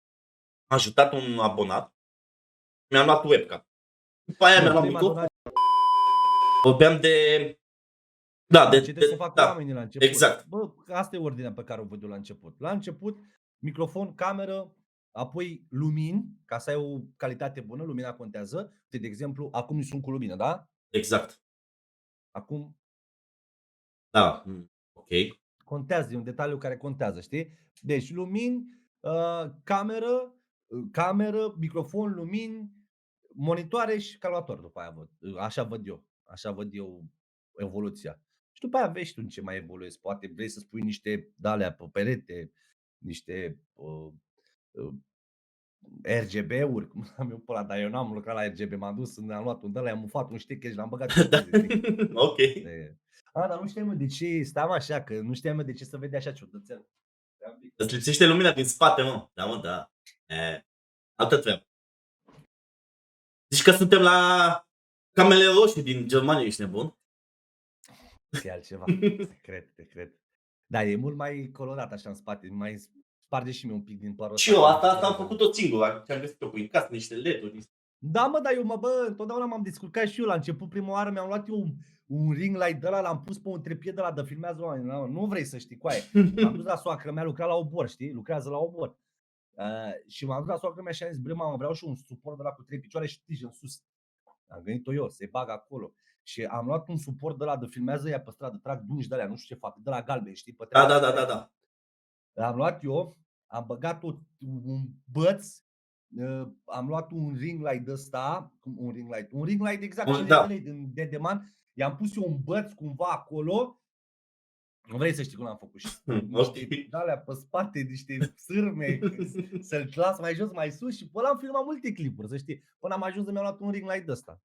Speaker 6: Am ajutat un abonat. Mi-am luat webcam. După aia mi-am luat microfon. Vorbeam de... Da,
Speaker 1: ce trebuie să facă
Speaker 6: da,
Speaker 1: oamenii la început.
Speaker 6: exact.
Speaker 1: Bă, asta e ordinea pe care o văd eu la început. La început, microfon, cameră, apoi lumini, ca să ai o calitate bună, lumina contează. De exemplu, acum nu sunt cu lumină, da?
Speaker 6: Exact.
Speaker 1: Acum
Speaker 6: Da, ok.
Speaker 1: contează, e un detaliu care contează, știi? Deci lumini, cameră, microfon, lumini, monitoare și calculator după aia văd. Așa văd eu evoluția. Și după aia vezi tu ce mai evoluezi. Poate vrei să spui niște dalea pe perete, niște RGB-uri, cum am eu pe ăla, dar eu n-am lucrat la RGB, m-am dus, am luat un de ăla, am mufat un ștech și l-am băgat.
Speaker 6: Ok.
Speaker 1: Dar nu știam de ce, stam așa, că nu știam de ce să vede așa ciudățel.
Speaker 6: Îți lipsește lumina din spate, mă. Da, mă, da. Altă treabă. Zici că suntem la Camele Roșii din Germania, ești nebun?
Speaker 1: E altceva, te cred. Da, e mult mai colorat așa în spate, mai sparge și mie un pic din părul.
Speaker 6: Și eu, asta am făcut-o singur, am găsit-o cu casă, niște LED-uri.
Speaker 1: Da, mă, dar întotdeauna m-am descurcat și eu. La început, prima oară, mi-am luat eu un ring light de ăla, l-am pus pe un trepied de ăla de filmează oameni. Nu vrei să știi, coaie. M-am dus la soacră mea, lucra la obor, știi? Lucrează la obor. Și m-am dus la soacră mea și am zis, bre, mamă, vreau și un suport de la cu 3 picioare și tijă în sus. Am gândit-o eu, se bagă acolo. Și am luat un suport de ăla de filmează ea pe stradă, trag dungi de alea, nu știu ce fac, de la galben, știi? Pe
Speaker 6: Da,
Speaker 1: treaba
Speaker 6: da, da,
Speaker 1: asta.
Speaker 6: da, da.
Speaker 1: Am luat eu, am băgat un băț, am luat un ring light ăsta, un ring light exact,
Speaker 6: Un-
Speaker 1: 50
Speaker 6: da.
Speaker 1: de lei din Dedeman, i-am pus eu un băț cumva acolo. Nu vrei să știi cum am făcut și niște
Speaker 6: Ok.
Speaker 1: de-alea pe spate, niște sârme, să-l las mai jos, mai sus și pe ăla am filmat multe clipuri, să știi. Până am ajuns să mi-am luat un ring light ăsta.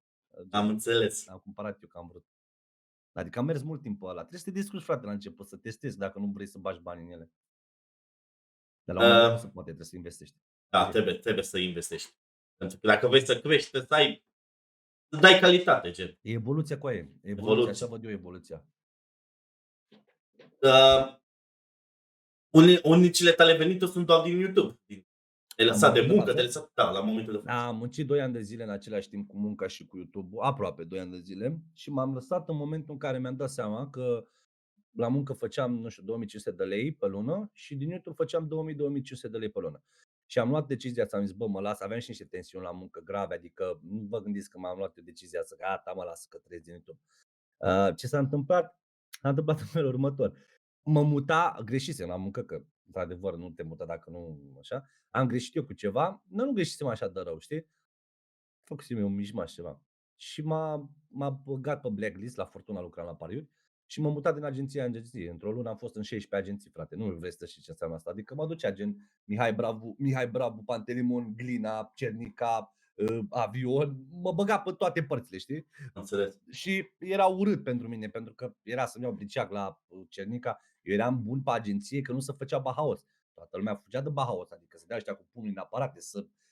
Speaker 6: Am înțeles.
Speaker 1: Am cumpărat eu că am vrut. Adică am mers mult timp pe ăla. Trebuie să te descurci, frate, la început, să testezi dacă nu vrei să bagi bani în ele. Dar la un moment dat nu se poate, trebuie să investești.
Speaker 6: Da, trebuie să investești. Pentru că dacă vrei să crești, trebuie să dai calitate, gen.
Speaker 1: E evoluția cu aia.
Speaker 6: Evoluție.
Speaker 1: Evoluția, așa văd eu evoluția.
Speaker 6: Unicile tale venituri sunt doar din YouTube. Te-ai lăsat de
Speaker 1: momentul de
Speaker 6: muncă,
Speaker 1: față?
Speaker 6: te-ai lăsat, da, la momentul de față.
Speaker 1: Am muncit 2 ani de zile în același timp cu munca și cu YouTube, aproape 2 ani de zile și m-am lăsat în momentul în care mi-am dat seama că la muncă făceam, nu știu, 2500 de lei pe lună și din YouTube făceam 2000-2500 de lei pe lună. Și am luat decizia asta, am zis, bă, mă las, aveam și niște tensiuni la muncă grave, adică nu vă gândiți că m-am luat eu decizia să gata, mă las că trăiesc din YouTube. Ce s-a întâmplat? S-a întâmplat în felul următor. Mă muta, greșisem la muncă, că într-adevăr nu te muta dacă nu așa. Am greșit eu cu ceva, nu greșisem așa de rău, știi? Făcusem eu un mișmaș ceva. Și m-a băgat pe blacklist, la Fortuna lucram la pariuri și m-am mutat din agenție în agenție. Într-o lună am fost în 16 agenții, frate. Nu vrei să știi ce înseamnă asta. Adică mă ducea gen Mihai Bravu, Pantelimon, Glina, Cernica, Avion. Mă băga pe toate părțile, știi?
Speaker 6: Am înțeles.
Speaker 1: Și era urât pentru mine, pentru că era să-mi iau briceag la Cernica. Eu eram bun pe agenție că nu se făcea bahaos. Toată lumea fugea de bahaos, adică să dea ăștia cu pumnul în aparate,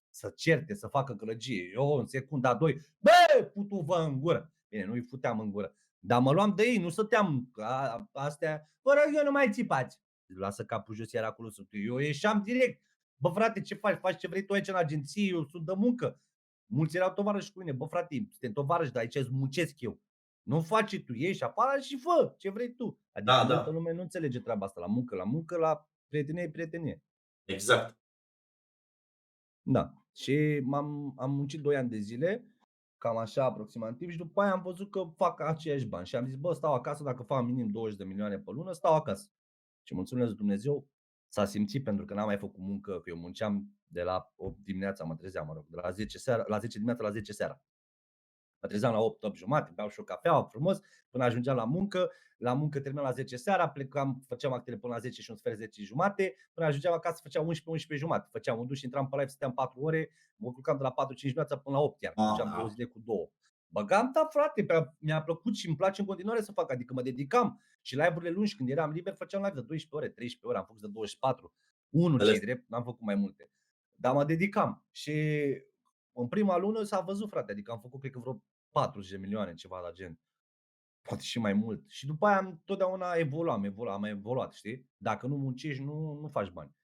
Speaker 1: să certe, să facă gălăgie. Eu în secunda 2, bă, putu-vă în gură. Bine, nu-i futeam în gură. Dar mă luam de ei, nu stăteam astea, fără eu nu mai țipați. Lasă capul jos, era acolo. Eu ieșeam direct. Bă, frate, ce faci? Faci ce vrei tu aici în agenție, eu sunt de muncă. Mulți erau tovarăși cu mine. Bă, frate, suntem tovarăși, dar aici îți muncesc eu. Nu faci tu, ieși afară și fă ce vrei tu. Adică
Speaker 6: Da,
Speaker 1: multă
Speaker 6: da.
Speaker 1: lume nu înțelege treaba asta. La muncă, la prietenie.
Speaker 6: Exact.
Speaker 1: Da. Și am muncit 2 ani de zile, cam așa aproximativ, și după aia am văzut că fac aceiași bani. Și am zis, bă, stau acasă, dacă fac minim 20 de milioane pe lună, stau acasă. Și mulțumesc Dumnezeu, s-a simțit pentru că n-am mai făcut muncă, că eu munceam de la 8 dimineața, mă trezeam, de la 10 dimineața la 10 seara. Mă trezeam la 8 jumate, beau și o cafea frumos, până ajungeam la muncă. La muncă terminam la 10 seara, plecam, făceam actele până la 10 și un sfert, 10 jumate. Până ajungeam acasă, făceam 11 jumate. Făceam un duș, intram pe live, stăteam 4 ore, mă culcam de la 4-5 dimineața până la 8 iar. Făceam 2 zile cu 2. Băgam, da, frate, mi-a plăcut și îmi place în continuare să fac, adică mă dedicam. Și live-urile lungi, când eram liber, făceam live de 12 ore, 13 ore, am făcut de 24. Unul, ce drept, n-am făcut mai multe. Dar mă dedicam și în prima lună s-a văzut, frate, adică am făcut, cred că vreo 40 de milioane, ceva la gen. Poate și mai mult. Și după aia totdeauna am evoluat, știi? Dacă nu muncești, nu faci bani.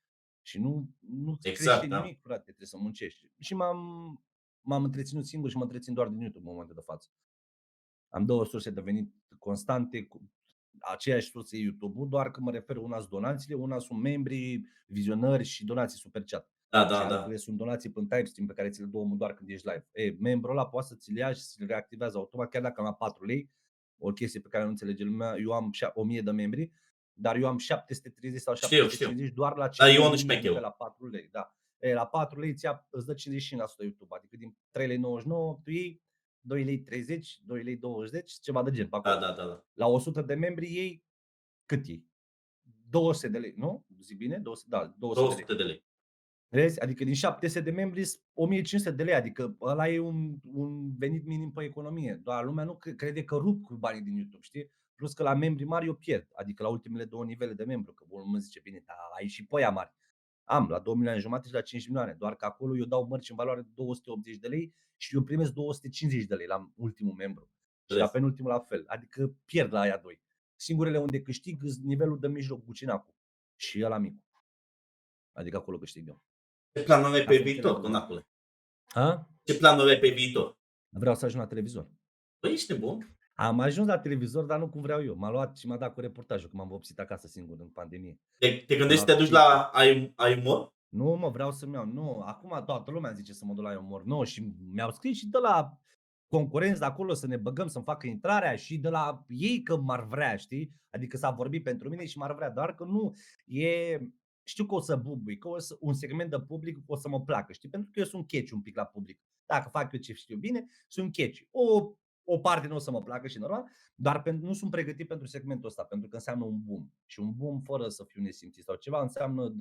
Speaker 1: Și nu
Speaker 6: Exact,
Speaker 1: crește
Speaker 6: da.
Speaker 1: nimic, frate, trebuie să muncești. Și m-am întreținut singur și mă întrețin doar din YouTube în momentul de față. Am 2 surse de venit constante, cu aceeași sursă YouTube-ul, doar că mă refer, una sunt donațiile, una sunt membrii, vizionări și donații super chat.
Speaker 6: Da,
Speaker 1: Și
Speaker 6: da, da.
Speaker 1: altele sunt donații prin Typestream pe care ți le dau omul doar când ești live. Membrul ăla poate să ți le ia și să le reactivează automat, chiar dacă am la 4 lei, o chestie pe care nu înțelege lumea. Eu am 1000 de membri, dar eu am 730 sau 750 doar la
Speaker 6: Da, eu am
Speaker 1: cei
Speaker 6: șmecheu.
Speaker 1: la 4 lei. Da. La 4 lei îți dă 55% YouTube, adică din 3,99 lei tu iei 2,30 lei, 2,20 lei, ceva de gen pe acolo.
Speaker 6: Da.
Speaker 1: La 100 de membri iei cât iei? 200 de lei, nu? Zic bine? 200 de lei.
Speaker 6: 200 de lei.
Speaker 1: Vezi? Adică din 700 de membri 1500 de lei, adică ăla e un venit minim pe economie. Doar lumea nu crede că rup cu banii din YouTube, știi? Plus că la membri mari eu pierd, adică la ultimele 2 nivele de membru, că unul mă zice, bine, dar ai și pe aia mari. Am la 2 milioane jumate și la 5 milioane, doar că acolo eu dau mărci în valoare de 280 de lei și eu primesc 250 de lei la ultimul membru. Și la penultimul la fel, adică pierd la aia 2. Singurele unde câștig sunt nivelul de mijloc, Gucinacul și ăla micu. Adică acolo câștig eu.
Speaker 6: Ce planuri ai pe viitor, Conacule? Ce planuri ai pe viitor?
Speaker 1: Vreau să ajung la televizor.
Speaker 6: Păi ești nebun?
Speaker 1: Am ajuns la televizor, dar nu cum vreau eu. M-a luat și m-a dat cu reportajul, că m-am vopsit acasă singur în pandemie.
Speaker 6: Te gândești să te duci la ai umor?
Speaker 1: Nu, vreau să-mi iau. Nu, acum toată lumea zice să mă duc la umor. Nu, și mi-au scris și de la concurenți de acolo să ne băgăm, să-mi facă intrarea și de la ei că m-ar vrea, știi? Adică s-a vorbit pentru mine și m-ar vrea, doar că nu e... Știu că o să bubui, că un segment de public o să mă placă, știi? Pentru că eu sunt catchy un pic la public. Dacă fac eu ce știu bine, sunt catchy. O parte nu o să mă placă și normal, dar nu sunt pregătit pentru segmentul ăsta, pentru că înseamnă un boom. Și un boom fără să fiu nesimțit sau ceva înseamnă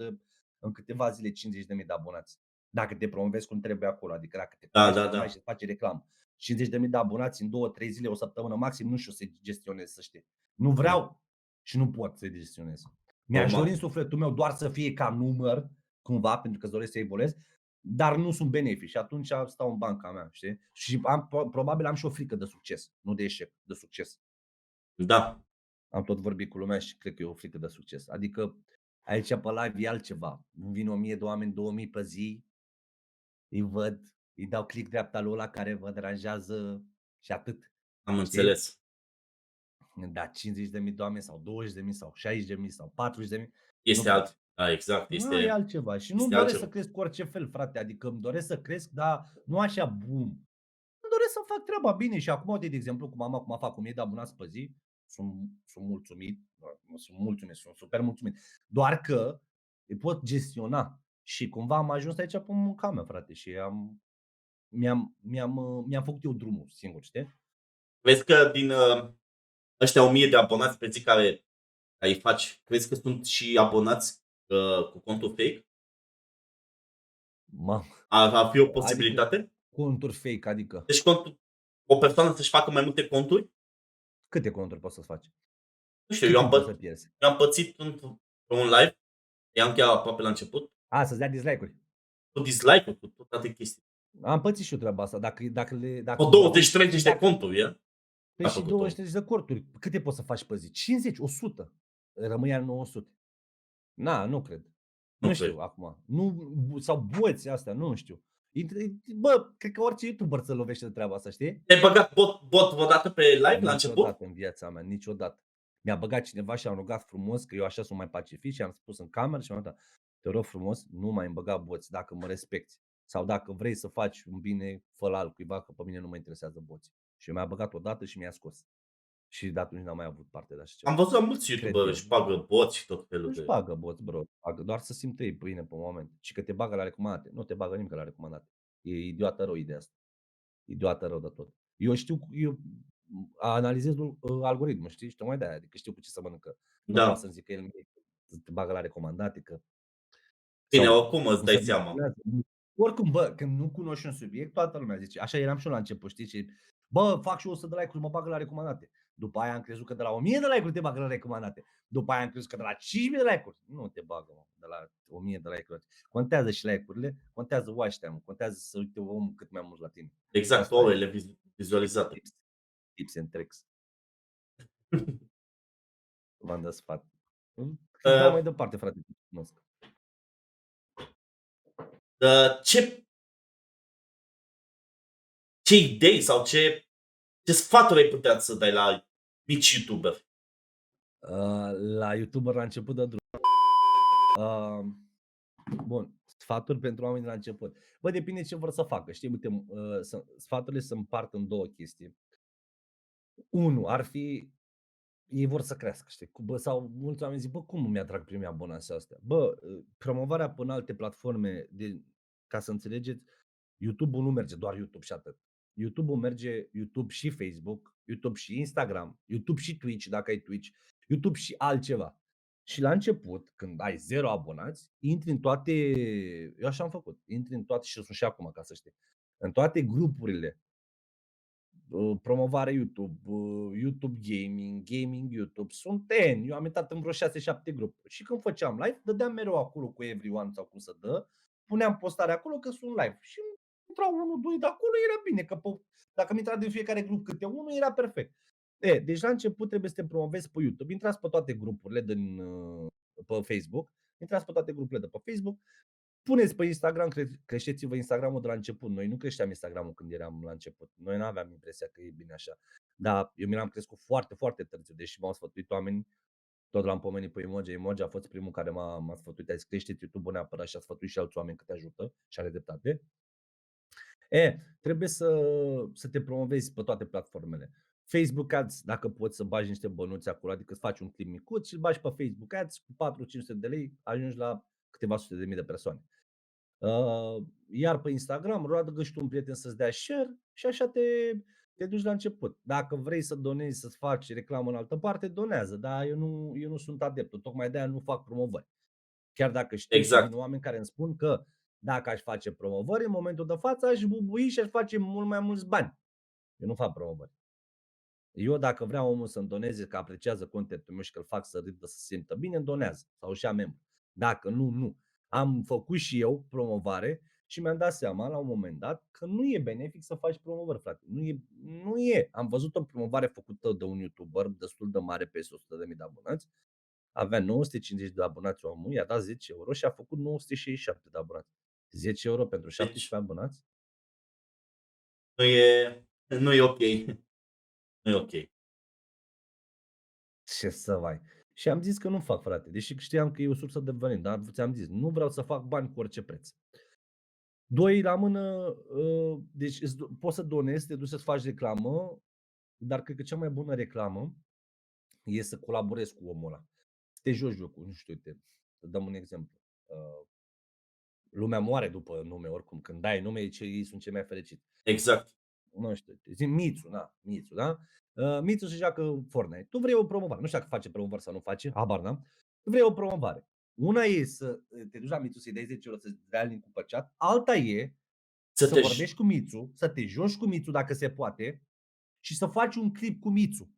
Speaker 1: în câteva zile 50.000 de abonați. Dacă te promovezi cum trebuie acolo, adică dacă te promovezi și faci reclamă. 50.000 de abonați în 2-3 zile, o săptămână maxim, nu știu să gestionez, să știi. Nu vreau și nu pot să gestionez. Mi-aș dori în sufletul meu doar să fie ca număr, cumva, pentru că îți doresc să evoluez, dar nu sunt benefici și atunci stau în banca mea, știi? Și probabil am și o frică de succes, nu de eșec, de succes.
Speaker 6: Da.
Speaker 1: Am tot vorbit cu lumea și cred că e o frică de succes. Adică aici pe live e altceva. Îmi vin 1000 de oameni, 2000 pe zi, îi văd, îi dau click dreapta lui ăla care vă deranjează și atât.
Speaker 6: Am înțeles.
Speaker 1: Da, 50.000 de oameni sau 20.000 sau 60.000 sau 40.000.
Speaker 6: Este alt. Da, exact.
Speaker 1: E altceva. Și nu-mi doresc să cresc cu orice fel, frate. Adică îmi doresc să cresc, dar nu așa boom. Îmi doresc să fac treaba bine și acum, de exemplu, cu mama, cum fac 1000 de abonați pe zi, sunt mulțumit, sunt super mulțumit. Doar că îi pot gestiona și cumva am ajuns aici pe munca mea, frate, și mi-am făcut eu drumul singur, știi?
Speaker 6: Vezi că din ăștia 1000 de abonați pe zi care îi faci, crezi că sunt și abonați cu contul fake? Ar fi o posibilitate?
Speaker 1: Adică, conturi fake, adică?
Speaker 6: Deci o persoană să-și facă mai multe conturi?
Speaker 1: Câte conturi poți să faci?
Speaker 6: Nu știu, eu am pățit un live, i-am chiar aproape la început.
Speaker 1: Să-ți dea dislike-uri.
Speaker 6: Cu dislike-uri, cu toate chestii.
Speaker 1: Am pățit și eu treaba asta. Dacă
Speaker 6: o 20-30 de conturi, e?
Speaker 1: Păi și 20-30 de corturi. Câte poți să faci pe zi? 50, 100. Rămâi la 900. Nu cred. Nu știu acum. Sau boți astea, nu știu. Bă, cred că orice YouTuber se lovește de treaba asta, știi?
Speaker 6: Te-ai băgat bot odată pe live la început?
Speaker 1: Niciodată în viața mea, niciodată. Mi-a băgat cineva și am rugat frumos, că eu așa sunt mai pacific și am spus în cameră și am dat, te rog frumos, nu mai îmi băga boți dacă mă respecti. Sau dacă vrei să faci un bine, fă-l altcuiva, că pe mine nu mă interesează boți. Și mi-a băgat odată și mi-a scos. Și de atunci n-am mai avut parte de așa ceva.
Speaker 6: Am văzut mulți YouTuberi își bagă boți și tot felul de...
Speaker 1: Își bagă boți, bro. Doar să simtă ei bine pe moment. Și că te bagă la recomandate. Nu te bagă nimic la recomandate. E idiotă rău ideea asta. Idiotă rău de tot. Eu analizez algoritmul, știi? Și tocmai de-aia, adică știu cu ce să mănâncă. Nu vreau să-mi zic că el te bagă la recomandate, că...
Speaker 6: Bine, oricum îți dai seama.
Speaker 1: Oricum, bă, când nu cunoști un subiect, toată lumea zice. Așa eram și eu la început, știi? Și, bă, fac și 100 de like-uri, mă bagă la recomandate. După aia am crezut că de la 1000 de like-uri te bagă la recomandate. După aia am crezut că de la 5000 de like-uri. Nu te bagă, mă, de la 1000 de like-uri. Contează și like-urile, contează watch time, contează să uite omul cât mai mult la tine.
Speaker 6: Exact, orele vizualizate.
Speaker 1: Tips and tricks. V-am dat sfat. Dau mai departe, frate.
Speaker 6: Ce idei sau ce sfaturi ai putea să dai la mici YouTuberi?
Speaker 1: La YouTuber la început de drum. Bun, sfaturi pentru oameni de la început. Bă, depinde ce vor să facă. Știi, uite, sfaturile se împart în două chestii. Unu, ar fi, ei vor să crească, știi? Sau mulți oameni zic, bă, cum îmi atrag primii abonați astea? Bă, promovarea pe în alte platforme, ca să înțelegeți, YouTube-ul nu merge doar YouTube și atât. YouTube-ul merge YouTube și Facebook, YouTube și Instagram, YouTube și Twitch, dacă ai Twitch, YouTube și altceva. Și la început, când ai 0 abonați, intri în toate, eu așa am făcut, intri în toate și sunt și acum, ca să știi, în toate grupurile, promovare YouTube, YouTube Gaming YouTube, sunt N, eu am intrat în vreo 6-7 grupuri și când făceam live, dădeam mereu acolo cu everyone sau cum să dă, puneam postare acolo că sunt live și intrau 1-2 de acolo, era bine, că dacă mi intra din fiecare grup câte unul, era perfect. Deci la început trebuie să te promovezi pe YouTube, intrați pe toate grupurile pe Facebook, intrați pe toate grupurile de pe Facebook, puneți pe Instagram, creșteți-vă Instagramul de la început. Noi nu creșteam Instagramul când eram la început, noi nu aveam impresia că e bine așa, dar eu mi l-am crescut foarte, foarte târziu, deși m-au sfătuit oameni, tot l-am pomenit pe Emoji a fost primul care m-a sfătuit, a zis crește YouTube-ul neapărat și a sfătuit și alți oameni că te ajută și are dreptate. Trebuie să te promovezi pe toate platformele. Facebook Ads, dacă poți să bagi niște bănuți acolo, adică să faci un clip micuț și îl bagi pe Facebook Ads cu 400-500 de lei, ajungi la câteva sute de mii de persoane. Iar pe Instagram, roagă și tu un prieten să-ți dea share și așa te duci la început. Dacă vrei să donezi, să-ți faci reclamă în altă parte, donează, dar eu nu sunt adeptul, tocmai de aia nu fac promovări. Chiar dacă știu că
Speaker 6: Exact.
Speaker 1: vin oameni care îmi spun că dacă aș face promovări, în momentul de față aș bubui și aș face mult mai mulți bani. Eu nu fac promovări. Eu dacă vreau omul să-mi doneze că apreciază contentul meu și că îl fac să râdă, să se simtă bine, îmi donează sau își ia membru. Dacă nu, nu. Am făcut și eu promovare și mi-am dat seama la un moment dat că nu e benefic să faci promovări, frate. Nu e. Am văzut o promovare făcută de un YouTuber destul de mare, peste 100.000 de abonați. Avea 950 de abonați omul, i-a dat 10 euro și a făcut 967 de abonați. 10 euro pentru 17 abonați?
Speaker 6: Nu e ok. Nu e ok.
Speaker 1: Ce să vai. Și am zis că nu fac, frate, deși știam că e o sursă de venit, dar ți-am zis, nu vreau să fac bani cu orice preț. 2 la mână, deci poți să donezi, te duci să-ți faci reclamă, dar cred că cea mai bună reclamă e să colaborezi cu omul ăla. Să te joci jocul, nu știu, să dăm un exemplu. Lumea moare după nume, oricum, când dai nume, ei sunt cei mai fericiți.
Speaker 6: Exact.
Speaker 1: Nu știu, zi Mițu, da? Mițu se joacă Fortnite. Tu vrei o promovare, nu știu dacă face promovare sau nu face, habar n-am. Tu vrei o promovare. Una e să te duci la Mițu să-i dai 10 euro să-ți dea link cu pe chat, alta e să vorbești cu Mițu, să te joci cu Mițu dacă se poate și să faci un clip cu Mițu,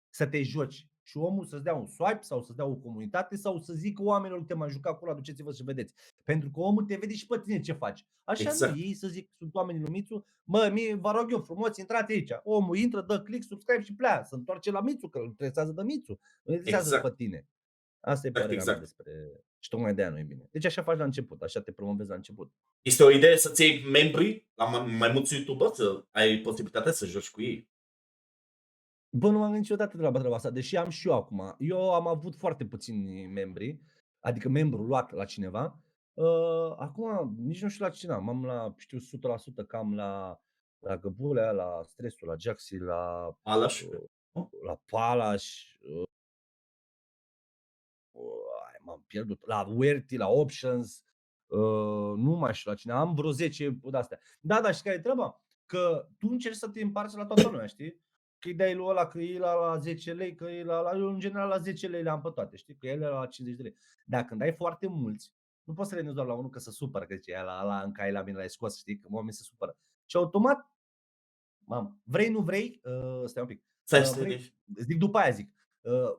Speaker 1: să te joci. Și omul să-ți dea un swipe sau să-ți dea o comunitate sau să zică oamenilor, uite, m-am jucat acolo, aduceți-vă și vedeți. Pentru că omul te vede și pe tine ce faci. Așa
Speaker 6: Exact.
Speaker 1: nu, ei să zic, sunt oamenii lui Mițu, vă rog eu frumos, intrați aici. Omul intră, dă click, subscribe și pleacă. Se întoarce la Mițu, că îl interesează de Mițu. Nu interesează pe tine. Asta e părerea mea despre... Și tocmai de aia nu e bine. Deci așa faci la început, așa te promovezi la început.
Speaker 6: Este o idee să-ți iei membri la mai mulți YouTuberi, să ai posibilitatea să joci cu ei.
Speaker 1: Bă, nu m-am gândit niciodată de la treaba asta, deși am și eu acum. Eu am avut foarte puțini membri, adică membru luat la cineva. Acum nici nu știu la cine am. Am la, știu 100% cam la Găbulea, la Stresul, la Jaxi, la
Speaker 6: Alaș.
Speaker 1: la Palaș. M-am pierdut. La Werty, la Options. Nu mai știu la cine. Am vreo 10 de-astea. Da, dar știi care e treaba? Că tu încerci să te împarți la toată lumea, știi? Că îi dai lui ăla, că e la 10 lei, că e eu în general la 10 lei le-am pe toate, știi? Că el e la 50 de lei. Dar când ai foarte mulți, nu poți să renunți doar la unul că se supără, că zice, ăla încă ai la mine l-ai scos, știi? Că oamenii se supără. Și automat, vrei, nu vrei, stai un pic. Zic după aia,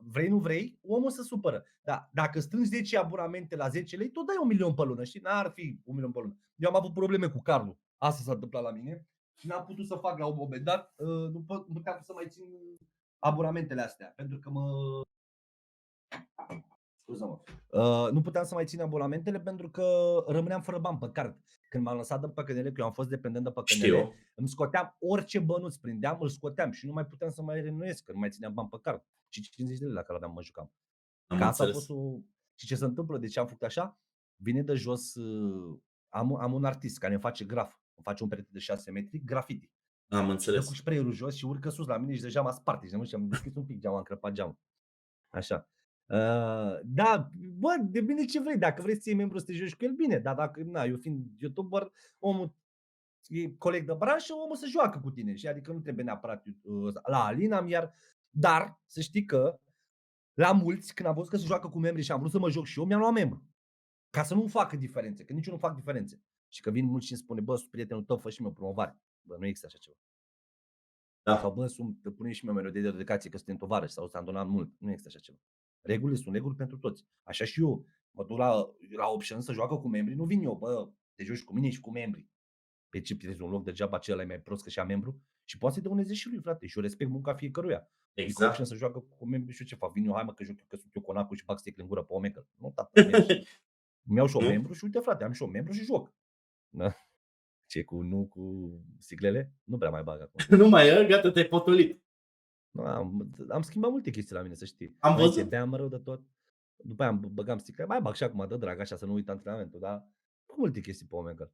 Speaker 1: vrei, nu vrei, omul se supără. Da, dacă strângi 10 abonamente la 10 lei, tot dai 1 milion pe lună, știi? N-ar fi 1 milion pe lună. Eu am avut probleme cu Carlu. Asta s-a întâmplat la mine. Și n-am putut să fac la un moment dat, nu puteam să mai țin abonamentele astea, pentru că nu puteam să mai țin abonamentele pentru că rămâneam fără bani pe card. Când m-am lăsat de păcănele, că eu am fost dependent de păcănele, îmi scoteam orice bănuț prindeam, îl scoteam și nu mai puteam să mai renuiesc, că nu mai țineam bani pe card. Și 50 de lei dacă l-aveam, mă jucam. Asta a fost Și ce se întâmplă? De ce am făcut așa? Vine de jos, am un artist care îmi face graf. Îmi face un perete de 6 metri, graffiti.
Speaker 6: Am înțeles.
Speaker 1: Dă cu sprayul jos și urcă sus la mine și deja m-a spart. Și am deschis un pic geamul, am crăpat geamul. Așa. Da, bă, de bine ce vrei. Dacă vrei să iei membru să te joci cu el, bine. Dar dacă, eu fiind YouTuber, omul e coleg de branșă, omul se joacă cu tine. Și adică nu trebuie neapărat la Alina, dar să știi că la mulți, când am văzut că se joacă cu membri și am vrut să mă joc și eu, mi-am luat membru. Ca să nu facă diferențe, că nici eu nu fac diferențe. Și că vin mulți și îmi spune, bă, sunt prietenul tău, fă și mie o promovare. Bă, nu există așa ceva.
Speaker 6: Da.
Speaker 1: Sau bă, pune și mie o melodie de dedicație că suntem tovarăși sau s-a donat mult. Nu există așa ceva. Regulile sunt reguli pentru toți. Așa și eu mă duc la Option să joacă cu membri, nu vin eu, bă, te joci cu mine și cu membri. Pe ce pierzi un loc degeaba, acela e mai prost că și-a membru? Și poate să-i dăuneze și lui, frate, și eu respect munca fiecăruia.
Speaker 6: Exact.
Speaker 1: Adică Option să joacă cu membri și eu ce fac? Vin eu, hai mă că joc eu, că sunt eu conacul și bag stick în gură pe Omegle. Nu, tată, îmi iau și un membru și uite, frate, am și un membru și joc. Da? Ce cu siglele? Nu prea mai bag acum.
Speaker 6: Nu mai e, gata, te-ai potolit.
Speaker 1: Am schimbat multe chestii la mine, să știi.
Speaker 6: Am văzut.
Speaker 1: Beam rău de tot. După aia băgam sticle, mai bag și acum de drag așa să nu uit antrenamentul, dar cu multe chestii pe Omegle.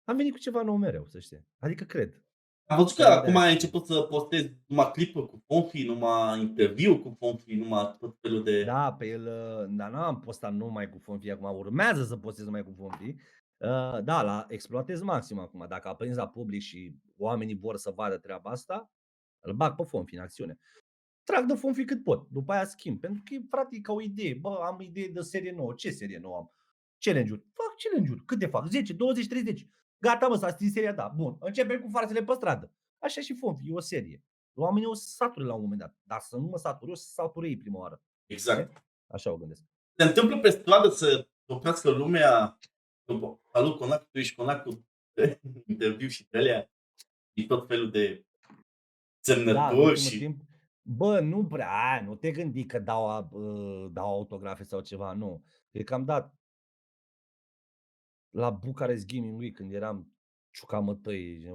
Speaker 1: Am venit cu ceva nou mereu, să știi. Adică cred.
Speaker 6: Am văzut că
Speaker 1: Chiar
Speaker 6: acum
Speaker 1: de-aia.
Speaker 6: ai început să postezi numai clipuri cu Fonfi, numai interviu cu Fonfi, numai tot felul de...
Speaker 1: Da, pe el, dar n-am postat numai cu Fonfi, acum urmează să postez numai cu Fonfi. Da, la exploatez maxim acum. Dacă a prins la public și oamenii vor să vadă treaba asta, îl bag pe Fonfi în acțiune. Trag de Fonfi cât pot, după aia schimb. Pentru că, frate, e ca o idee. Bă, am idee de serie nouă. Ce serie nouă am? Challenge-uri. Fac challenge-uri. Câte fac? 10, 20, 30. Gata, mă, s-a stins seria ta. Bun, începem cu farțele pe stradă. Așa și Fonfi, e o serie. Oamenii o să sature la un moment dat. Dar să nu mă satur, eu să sature ei prima oară.
Speaker 6: Exact.
Speaker 1: Așa o gândesc.
Speaker 6: Se întâmplă pe stradă să oprească lumea, salut Conacu, tu ești Conacu, interviu și de alea, și tot felul de
Speaker 1: Da, în
Speaker 6: semnături
Speaker 1: ultimul
Speaker 6: și...
Speaker 1: timp, bă, nu prea, nu te gândi că dau autografe sau ceva, nu. Cred că am dat la Bucharest Gaming Week, când eram ciucamătăi,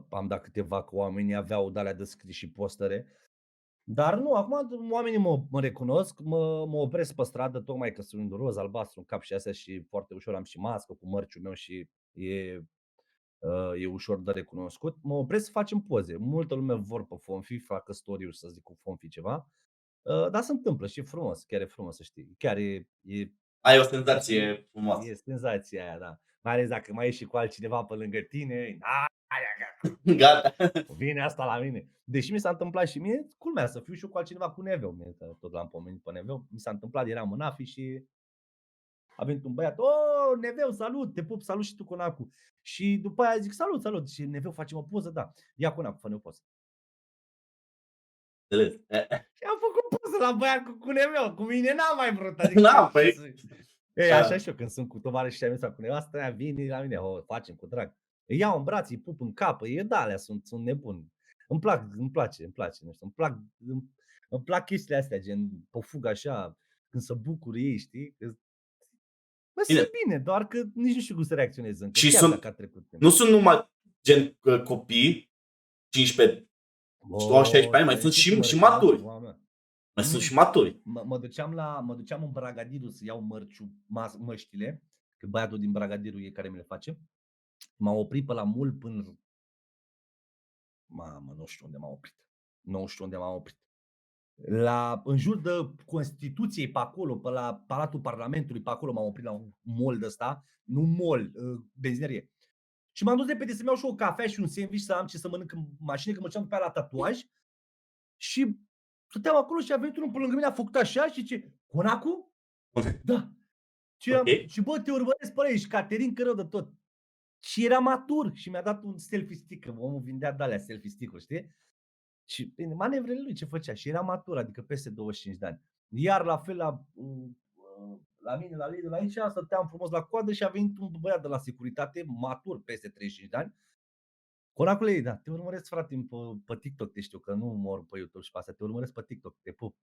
Speaker 1: am dat câteva, că oamenii aveau de-alea de scris și postere. Dar nu, acum oamenii mă recunosc, mă opresc pe stradă, tocmai că sunt roz, albastru în cap și astea și foarte ușor am și mască cu mărciul meu și e ușor de recunoscut. Mă opresc să facem poze. Multă lume vor pe Fonfi, facă story-uri să zic cu Fonfi ceva. Dar se întâmplă și e frumos, chiar e frumos să știi. Chiar e
Speaker 6: Ai o senzație frumoasă.
Speaker 1: e senzația aia, da. Mai ales dacă mai ești și cu altcineva pe lângă tine,
Speaker 6: Gata.
Speaker 1: vine asta la mine. Deși mi s-a întâmplat și mie, culmea să fiu și eu cu altcineva, cu Neveu. Tot l-am pomenit pe Neveu. Mi s-a întâmplat, eram în AFI și a venit un băiat, Neveu, salut, te pup, salut și tu, Conacu. Și după aia zic, salut. Și Neveu, facem o poză, da. Ia, Conacu, fă-ne o poză.
Speaker 6: Înțeles.
Speaker 1: Și am făcut poză la băiat cu Neveu, cu mine n-am mai vrut. Adică,
Speaker 6: Da, păi...
Speaker 1: Ei, așa și eu, când sunt cu tovarășii mei sau cu nevastă mea, vine la mine, facem cu drag. Îi iau în brațe, îi pup în cap, alea sunt nebun. Îmi place, nu știu, îmi plac chestiile astea, gen pe fugă așa, când se bucură ei, știi? Bă, sunt bine, doar că nici nu știu cum să reacționez încă,
Speaker 6: Și
Speaker 1: chiar dacă a trecut timp.
Speaker 6: nu sunt numai gen copii, 15, 16 ani, mai sunt și maturi. Mai sunt și maturi.
Speaker 1: Mă duceam în Bragadiru să iau măștile, că băiatul din Bragadiru e care mi le face. M-a oprit pe la mult până... Mamă, nu știu unde m-a oprit. În jur de Constituției pe acolo, pe la Palatul Parlamentului, pe acolo m-am oprit la un mall de ăsta, nu mall, benzinărie. Și m-am dus repede să-mi iau și o cafea și un sandwich să am ce să mănânc în mașină, că mă duceam după aia la tatuaj. Și stăteam acolo și a venit unul pe lângă mine, a făcut așa și zice, Conacu? Da. Și bă, te urmăresc pe aici, Caterin, că rău de tot. Și era matur și mi-a dat un selfie stick, că omul vindea de alea selfie stick-uri, știi? Și bine, manevrele lui ce făcea și era matur, adică peste 25 de ani. Iar la fel la mine, la Lidl, aici, stăteam frumos la coadă și a venit un băiat de la securitate, matur, peste 35 de ani. Conacule, da, te urmăresc, frate, pe TikTok, te știu, că nu mor pe YouTube și pe asta, te urmăresc pe TikTok, te pup.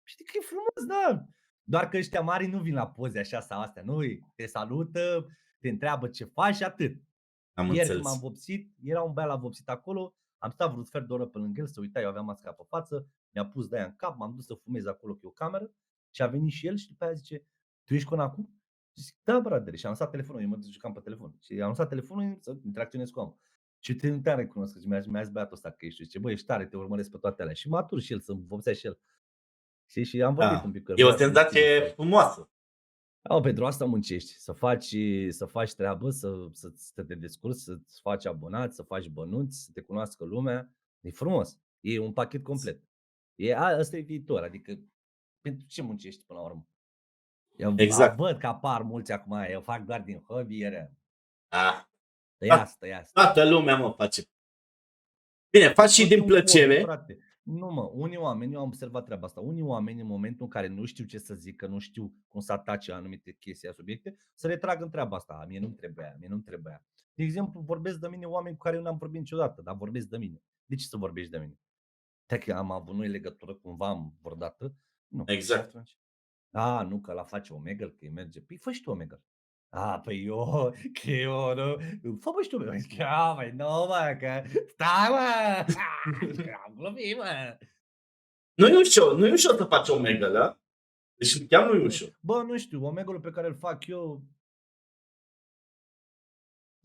Speaker 1: Știi că e frumos, da. Doar că ăștia mari nu vin la poze așa sau astea, nu, te salută, te întreabă ce faci și atât. Ieri când m-am vopsit, era un băiat la vopsit acolo, am stat vreo sfert de oră pe lângă el, să uita, eu aveam masca pe față, mi-a pus de aia în cap, m-am dus să fumez acolo cu o cameră și a venit și el și după aia zice, tu ești Conacu? Zic, da, brother, și am lăsat telefonul, eu mă jucam pe telefon și am lăsat telefonul să interacționez cu omul. Și te recunosc că mi-a zis băiatul ăsta că ești, zice, băi, ești tare, te urmăresc pe toate alea. Și matur și el, să vopsea și el. Și am vorbit un pic cu el.
Speaker 6: E o senzație frumoasă.
Speaker 1: Pentru asta muncești, să faci treabă, să te descurci, să-ți faci abonați, să faci bănuți, să te cunoască lumea. E frumos. E un pachet complet. Ăsta e viitor, adică pentru ce muncești până la urmă?
Speaker 6: Exact.
Speaker 1: Văd că apar mulți acum, eu fac doar din hobby, Tăiați.
Speaker 6: Toată lumea mă face. Bine, faci și din plăcere.
Speaker 1: Frate. Nu mă, unii oameni, eu am observat treaba asta, unii oameni în momentul în care nu știu ce să zică, nu știu cum să atace anumite chestii, subiecte, să retrag în treaba asta. Mie nu-mi trebuia. De exemplu, vorbesc de mine oameni cu care eu n-am vorbit niciodată, dar vorbesc de mine. De ce să vorbești de mine? Dacă am avut noi legătură cumva vreodată? Nu.
Speaker 6: Exact.
Speaker 1: Nu, că la face Omegle, că îi merge. Păi fă și tu Omegle. Păi eu, că eu, nu? Fă bă și tu, mă. Zic, măi, nu, mă, că stai, mă. Am glumit, mă.
Speaker 6: Nu e ușor să faci Omegle, da? Deci chiar nu e ușor.
Speaker 1: Bă, nu știu, Omegle-ul pe care îl fac eu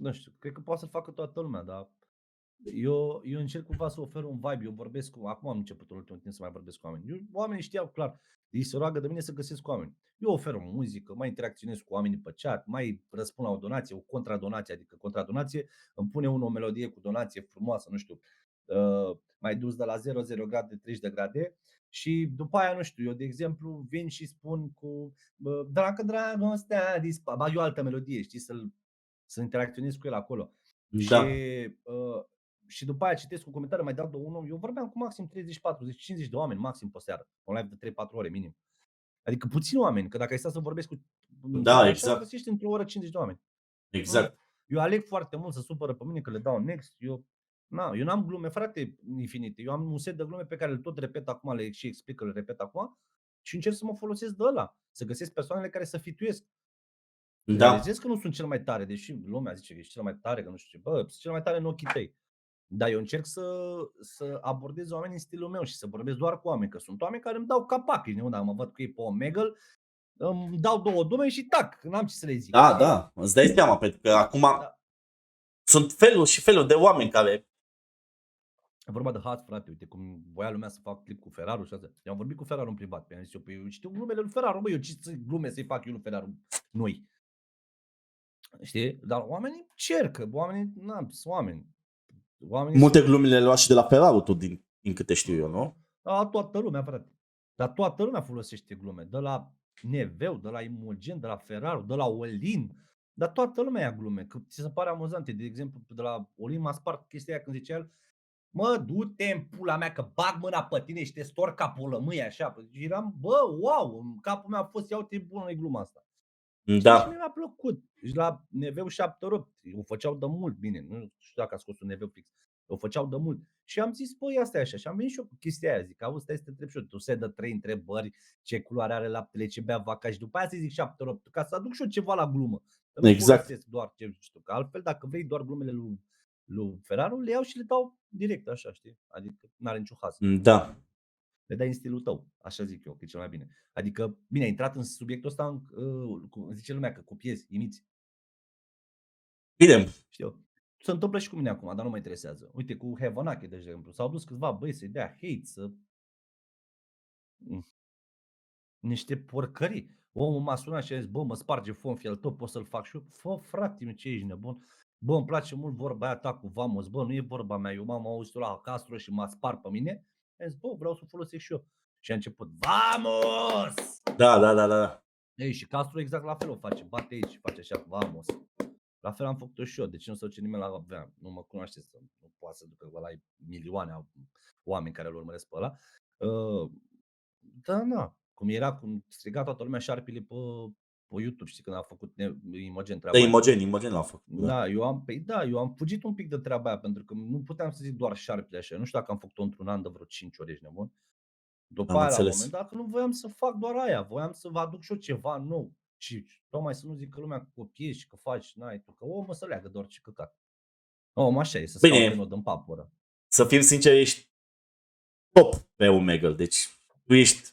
Speaker 1: nu știu, cred că poate să facă toată lumea, dar eu încerc cumva să ofer un vibe, eu vorbesc cu, acum am început în ultimul timp să mai vorbesc cu oameni. Oamenii știau clar, ei se roagă de mine să găsesc oameni. Eu ofer o muzică, mai interacționez cu oamenii pe chat, mai răspund la o donație, o contradonație, adică contradonație îmi pune unul o melodie cu donație frumoasă, nu știu, mai dus de la 0 grade, 30 de grade și după aia, nu știu, eu de exemplu vin și spun cu dacă dragostea dispare, eu altă melodie, știi, să interacționez cu el acolo.
Speaker 6: Da.
Speaker 1: Și după aia citesc un comentariu, mai dau de unul, eu vorbeam cu maxim 30, 40, 50 de oameni maxim pe seară, un live de 3-4 ore minim. Adică puțini oameni, că dacă ai stat să vorbești cu
Speaker 6: Da,
Speaker 1: așa,
Speaker 6: exact.
Speaker 1: găsești într-o oră 50 de oameni.
Speaker 6: Exact.
Speaker 1: Eu aleg foarte mult să supără pe mine că le dau next. Eu n-am glume, frate, infinite. Eu am un set de glume pe care le tot repet acum, le și explic că le repet acum și încerc să mă folosesc de ăla, să găsesc persoanele care să fituiesc.
Speaker 6: Da.
Speaker 1: Realizez că nu sunt cel mai tare, deși lumea zice că ești cel mai tare, că nu știu ce, sunt cel mai tare în ochii tăi. Dar eu încerc să abordez oamenii în stilul meu și să vorbesc doar cu oameni, că sunt oameni care îmi dau capac, dacă mă văd cu ei pe Omegle, îmi dau 2 dume și tac, n-am ce să le zic.
Speaker 6: Da, îți dai seama, pentru că acum sunt felul și felul de oameni care...
Speaker 1: E vorba de Haz, frate, uite cum voia lumea să fac clip cu Ferraru și asta. Eu am vorbit cu Ferraru în privat, pe am zis eu, păi eu știu glumele lui Ferraru, eu ce glume să-i fac eu lui Ferraru noi. Știi? Dar oamenii cercă, oamenii, sunt oameni.
Speaker 6: Multe glumele le lua și de la Ferraru, tu din câte știu eu, nu?
Speaker 1: Da, toată lumea, frate. Dar toată lumea folosește glume. De la Neveu, de la Imogen, de la Ferraru, de la Olin. Dar toată lumea ia glume. Că ți se pare amuzante. De exemplu, de la Olin m-a spart chestia aia când zicea el, mă, du-te în pula mea că bag mâna pe tine și te storc capul lămâie așa. Și eram, wow, în capul meu a fost, ia uite bună gluma asta.
Speaker 6: Da.
Speaker 1: Și mi-a plăcut. Și la Neveu 7-8, o făceau de mult, bine, nu știu dacă a scos un Neveu fix, o făceau de mult. Și am zis, păi asta e așa. Și am venit și eu cu chestia aia, zic, auzi, stai să te întreb și eu, tu se dă 3 întrebări, ce culoare are laptele, ce bea vaca și după aia să zic 7-8, ca să aduc și eu ceva la glumă.
Speaker 6: Exact.
Speaker 1: Doar ce știu, că altfel dacă vrei doar glumele lui Ferraru, le iau și le dau direct așa, știi? Adică n-are niciun haz.
Speaker 6: Da.
Speaker 1: Le dai în stilul tău, așa zic eu, că e cel mai bine. Adică, bine, ai intrat în subiectul ăsta, zice lumea că copiezi, imiți.
Speaker 6: Bine.
Speaker 1: Știu. Se întâmplă și cu mine acum, dar nu mă interesează. Uite, cu Hevonache, de exemplu, s-au dus câțiva băi să-i dea hate, niște porcării. Omul m-a sunat și a zis, bă, mă sparge Fonfiel, tot pot să-l fac și eu. Fă, frate, ce ești nebun? Bă, îmi place mult vorba aia ta cu Vamos, bă, nu e vorba mea, eu m-am auzit la Castro și m-a spart pe mine. A zis, bă, vreau să o folosesc și eu. Și a început, Vamos!
Speaker 6: Da.
Speaker 1: Ei, și Castro exact la fel o face, bate aici, face așa, Vamos. La fel am făcut-o și eu, de ce nu se duce nimeni la avea? Nu mă cunoaște, nu poate să ducă la milioane oameni care îl urmăresc pe ăla. Da, cum era, cum striga toată lumea șarpile pe YouTube, știi, când a făcut Imogen treaba
Speaker 6: Da,
Speaker 1: aia.
Speaker 6: Imogen l-a făcut.
Speaker 1: Da, eu am fugit un pic de treaba aia, pentru că nu puteam să zic doar șarpile așa. Nu știu dacă am făcut-o într-un an de vreo 5 ori, ești nebun. După aia, la un moment dat, nu voiam să fac doar aia, voiam să vă aduc și eu ceva nou. Și tocmai să nu zică lumea că copiezi și că faci, n-ai tu, că omul să leagă de orice căcat. Om, așa e, să stau pe nod în papură.
Speaker 6: Să fim sinceri, ești top pe Omegle, deci tu ești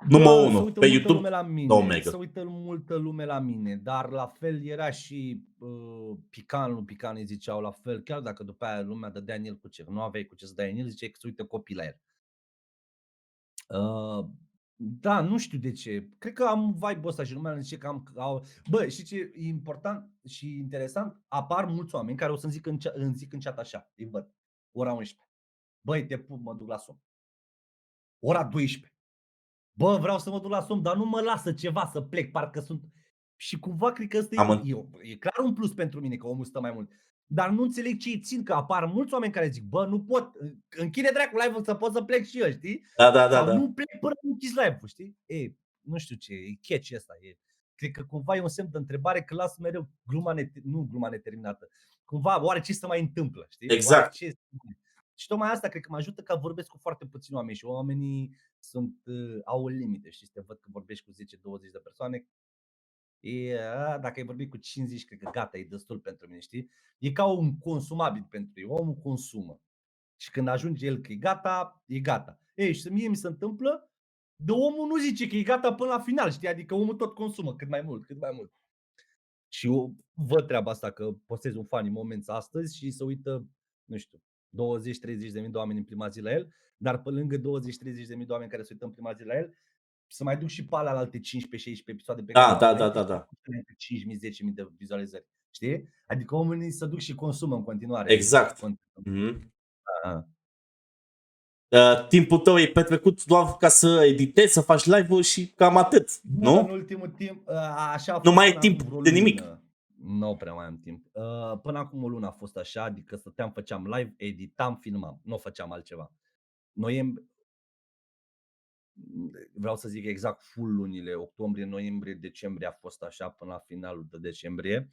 Speaker 6: numărul 1 pe YouTube.
Speaker 1: Se uită multă lume la mine, dar la fel era și Pican, îi ziceau la fel, chiar dacă după aia lumea dădea în el cu ce, nu aveai cu ce să dai în el, ziceai că se uită copii la el. Da, nu știu de ce. Cred că am vibe-ul ăsta și lumea zice că bă, știi ce e important și interesant? Apar mulți oameni care o să-mi zic în chat așa, îi văd, ora 11. Băi, te pup, mă duc la somn. Ora 12. Bă, vreau să mă duc la somn, dar nu mă lasă ceva să plec, parcă sunt... Și cumva cred că ăsta e clar un plus pentru mine, că omul stă mai mult. Dar nu înțeleg ce-i țin, că apar mulți oameni care zic, bă, nu pot, închide dracu live-ul să pot să plec și eu, știi?
Speaker 6: Da.
Speaker 1: Nu plec până nu închizi live-ul, știi? Nu știu ce, e catch ăsta. Cred că cumva e un semn de întrebare că las mereu gluma neterminată. Cumva, oare ce se mai întâmplă, știi?
Speaker 6: Exact.
Speaker 1: Și tocmai asta cred că mă ajută că vorbesc cu foarte puțini oameni și oamenii au o limită, știi? Te văd că vorbești cu 10-20 de persoane. Dacă ai vorbit cu 50, cred că gata, e destul pentru mine, știi? E ca un consumabil pentru ei, omul consumă. Și când ajunge el că e gata, e gata. Și mie mi se întâmplă, de omul nu zice că e gata până la final, știi? Adică omul tot consumă cât mai mult. Și eu văd treaba asta că postez un funny moment astăzi și se uită, nu știu, 20-30 de mii de oameni în prima zi la el, dar pe lângă 20-30 de mii de oameni care se uită în prima zi la el, să mai duc și pe alte 15-16 episoade pe care
Speaker 6: Da,
Speaker 1: le-am
Speaker 6: da,
Speaker 1: făcut
Speaker 6: da, da.
Speaker 1: înainte, 5.000-10.000 de vizualizări. Știi? Adică oamenii se duc și consumă în continuare.
Speaker 6: Exact.
Speaker 1: contentul.
Speaker 6: Mhm.
Speaker 1: Da.
Speaker 6: Timpul tău e petrecut doar ca să editezi, să faci live-uri și cam atât,
Speaker 1: În
Speaker 6: nu?
Speaker 1: ultimul timp, așa a
Speaker 6: Nu
Speaker 1: fost
Speaker 6: mai ai
Speaker 1: până
Speaker 6: timp
Speaker 1: acum vreo
Speaker 6: de nimic.
Speaker 1: lună. Nu prea mai am timp. Până acum o lună a fost așa, adică stăteam, făceam live, editam, filmam. Nu făceam altceva. Vreau să zic exact full lunile, octombrie, noiembrie, decembrie a fost așa până la finalul de decembrie.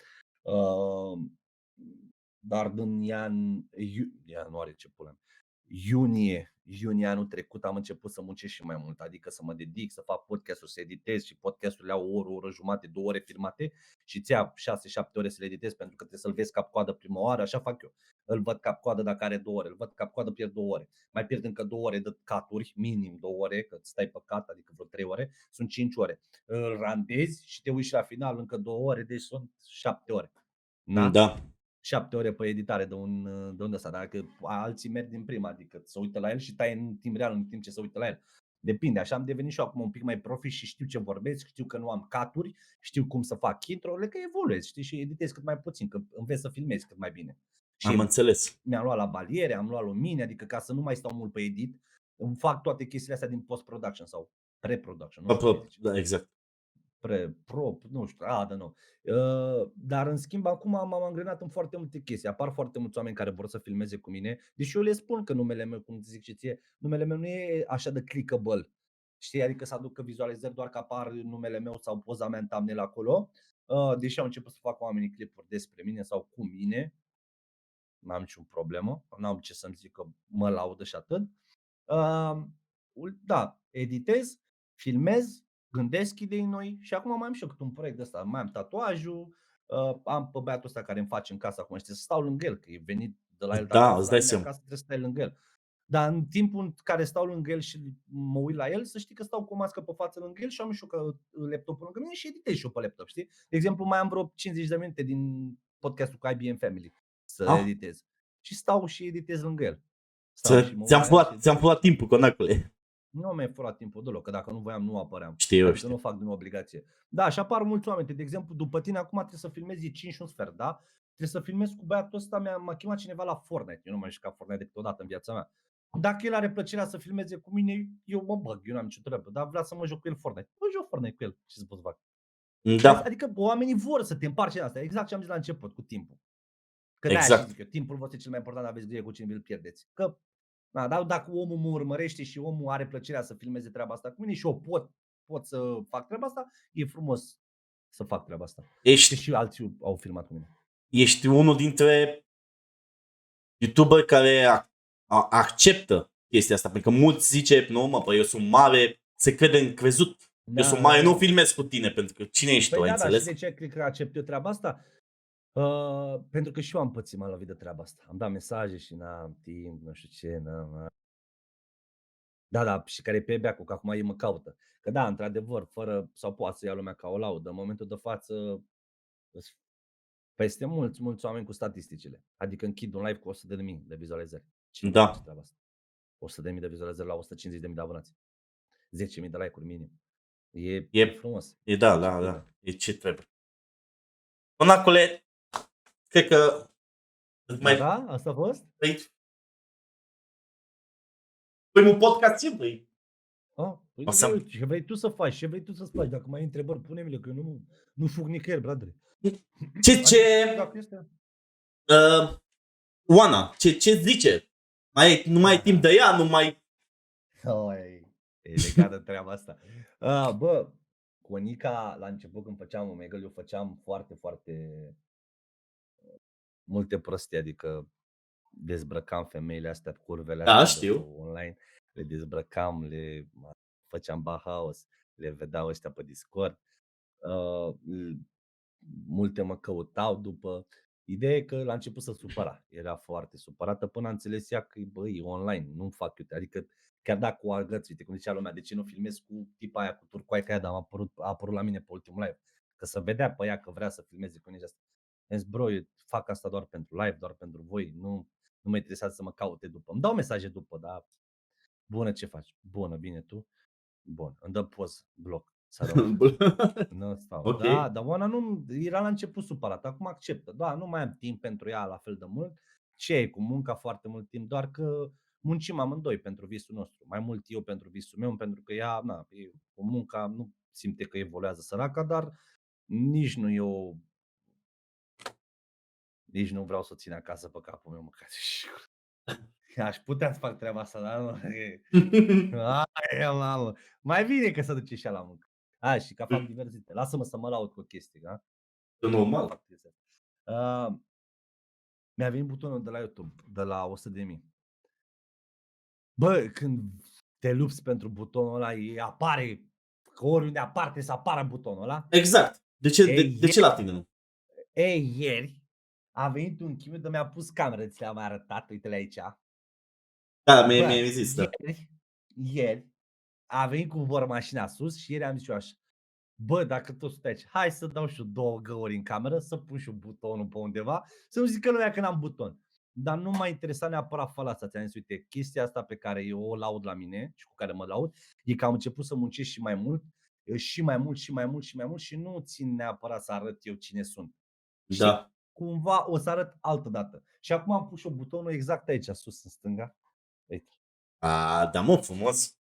Speaker 1: Dar din ianuarie, ce pula, iunie anul trecut am început să muncesc și mai mult, adică să mă dedic, să fac podcast-uri, să editez și podcasturile au o oră jumate, 2 ore filmate și îți ia 6-7 ore să le editez pentru că trebuie să-l vezi cap-coadă prima oară, așa fac eu. Îl văd cap-coadă dacă are 2 ore, îl văd cap-coadă, pierd 2 ore. Mai pierd încă 2 ore de caturi, minim 2 ore, că stai pe cat, adică vreo 3 ore, sunt 5 ore. Îl randezi și te uiți la final încă 2 ore, deci sunt 7 ore.
Speaker 6: Da.
Speaker 1: 7 ore pe editare de un ăsta, dacă alții merg din prima, adică se uită la el și taie în timp real în timp ce se uită la el. Depinde, așa am devenit și eu acum un pic mai profi și știu ce vorbesc, știu că nu am caturi, știu cum să fac intro-urile, că evoluez, știi, și editez cât mai puțin, că înveți să filmezi cât mai bine. Și
Speaker 6: Am înțeles.
Speaker 1: mi-am luat la baliere, am luat lumini, adică ca să nu mai stau mult pe edit, îmi fac toate chestiile astea din post-production sau pre-production, nu știu cum zice.
Speaker 6: Da, exact.
Speaker 1: Nu știu, nu. Dar în schimb acum m-am angrenat în foarte multe chestii. Apar foarte mulți oameni care vor să filmeze cu mine, deși eu le spun că numele meu, cum zic și ție, numele meu nu e așa de clickable. Știi, adică să aducă vizualizări doar că apar numele meu sau poza mea în thumbnail acolo. Deși au început să facă oamenii clipuri despre mine sau cu mine, n-am niciun problemă, n-am ce să-mi zic că mă laudă și atât. Da, editez, filmez, gândesc idei noi și acum mai am și eu câte un proiect ăsta, mai am tatuajul, am pe băiatul ăsta care îmi face în casa acum, știi, să stau lângă el, că e venit de la el,
Speaker 6: Da,
Speaker 1: dacă
Speaker 6: îți
Speaker 1: la
Speaker 6: dai
Speaker 1: mine
Speaker 6: seama.
Speaker 1: acasă trebuie să stai lângă el. Dar în timpul în care stau lângă el și mă uit la el, să știi că stau cu o mască pe față lângă el și am și eu laptopul lângă mine și editez și eu pe laptop, știi? De exemplu, mai am vreo 50 de minute din podcastul cu IBM Family să editez. Și stau și editez lângă el.
Speaker 6: Ți-am furat timpul, conacule.
Speaker 1: Nu mi-ai furat timpul deloc, că dacă nu voiam, nu apăream.
Speaker 6: Știu.
Speaker 1: Adică nu fac din obligație. Da, și apar mulți oameni. De exemplu, după tine acum trebuie să filmezi 5 și un sfert, da? Trebuie să filmezi cu băiatul ăsta, m-a chemat cineva la Fortnite. Eu nu m-am jucat Fortnite decât o dată în viața mea. Dacă el are plăcerea să filmeze cu mine, eu mă bag, eu n-am nicio treabă. Dar vrea să mă joc cu el Fortnite. Mă joc Fortnite cu el, ce să pot să fac?
Speaker 6: Da.
Speaker 1: Adică oamenii vor să te împarci asta. Exact ce am zis la început, cu timpul. Că
Speaker 6: Exact.
Speaker 1: zic eu, timpul vostru e cel mai important, aveți grijă cu cine vi-l pierdeți. Că dar dacă omul mă urmărește și omul are plăcerea să filmeze treaba asta cu mine și eu pot să fac treaba asta, e frumos să fac treaba asta. Și alții au filmat cu mine.
Speaker 6: Ești unul dintre youtuberi care acceptă chestia asta, pentru că mulți zice, nu mă, păi eu sunt mare, se crede încrezut.
Speaker 1: Da,
Speaker 6: eu sunt mare, nu filmez cu tine, pentru că cine ești tu, ai înțeles?
Speaker 1: Și de ce cred că accept eu treaba asta? Pentru că și eu am pățit, m-am lovit de treaba asta. Am dat mesaje și n-am timp, nu știu ce, Da, și care e pe beacul, că acum ei mă caută. Că da, într-adevăr, fără, sau poate să ia lumea ca o laudă, în momentul de față, peste mulți oameni cu statisticile. Adică închid un live cu 100.000 de vizualizări. Cine face treaba asta? 100.000 de vizualizări la 150.000 de abonați. 10.000 de like-uri minim. E frumos.
Speaker 6: Da. E ce trebuie. Conacule, cred că...
Speaker 1: Da? Asta a fost?
Speaker 6: Păi un podcast simplu.
Speaker 1: Ce vrei tu să faci? Ce vrei tu să faci? Dacă mai ai întrebări, pune-mi-le, că eu nu fug nicăieri, bradre.
Speaker 6: Oana, ce zice? Nu mai ai timp de ea, nu mai...
Speaker 1: E legat de treaba asta. Cu Nica, la început când făceam Omegle, eu făceam foarte, foarte multe prostii, adică dezbrăcam femeile astea, curvele astea
Speaker 6: știu.
Speaker 1: online, le dezbrăcam, le făceam Bauhaus, le vedeau ăștia pe Discord, multe mă căutau după. Ideea e că la început se supăra, era foarte supărată până a înțeles ea că e online, nu fac eu, adică chiar dacă o agăți, uite cum zicea lumea, de ce nu filmez cu tipa aia, cu turcoaica aia, dar a apărut la mine pe ultimul live, Că să vedea pe ea că vrea să filmeze cu nici asta. Am zis, bro, eu fac asta doar pentru live, doar pentru voi, nu mă interesează să mă caute după. Îmi dau mesaje după, dar bună, ce faci? Bună, bine, tu? Bun, îmi dă poz, bloc. Nu stau.
Speaker 6: Ok.
Speaker 1: Da, dar Oana nu, era la început supărat, acum acceptă. Da, nu mai am timp pentru ea la fel de mult. Ce e cu munca foarte mult timp, doar că muncim amândoi pentru visul nostru. Mai mult eu pentru visul meu, pentru că ea, na, e o munca, nu simte că evoluează săraca, dar nici nu eu, nici nu vreau să o țin acasă pe capul meu măcar. Aș putea să fac treaba asta, dar nu. Ai, mamă. Mai bine că se duce și ea la muncă. Și că fac diverzite. Lasă-mă să mă laud cu o chestie, da?
Speaker 6: E normal.
Speaker 1: Mi-a venit butonul de la YouTube, de la 100.000. Bă, când te lupți pentru butonul ăla, apare, că oriunde apare, trebuie să apară butonul ăla.
Speaker 6: Exact. De ce la tine nu?
Speaker 1: Ei, ieri a venit un chimiu de mi-a pus cameră, ți l-am mai arătat, uite-le aici.
Speaker 6: Da, mi-ai zis, da.
Speaker 1: Ieri a venit cu vor mașina sus și ieri am zis eu așa, bă, dacă tot stai aici, hai să dau și eu 2 găuri în cameră, să pun și eu butonul pe undeva, să nu zică lumea că n-am buton. Dar nu m-a interesat neapărat falața. Ți-am zis, uite, chestia asta pe care eu o laud la mine și cu care mă laud, e că am început să muncesc și mai mult și nu țin neapărat să arăt eu cine sunt.
Speaker 6: Da.
Speaker 1: Cumva o să arăt altă dată. Și acum am pus și eu butonul exact aici, sus în stânga. Uite.
Speaker 6: Da, mă, frumos.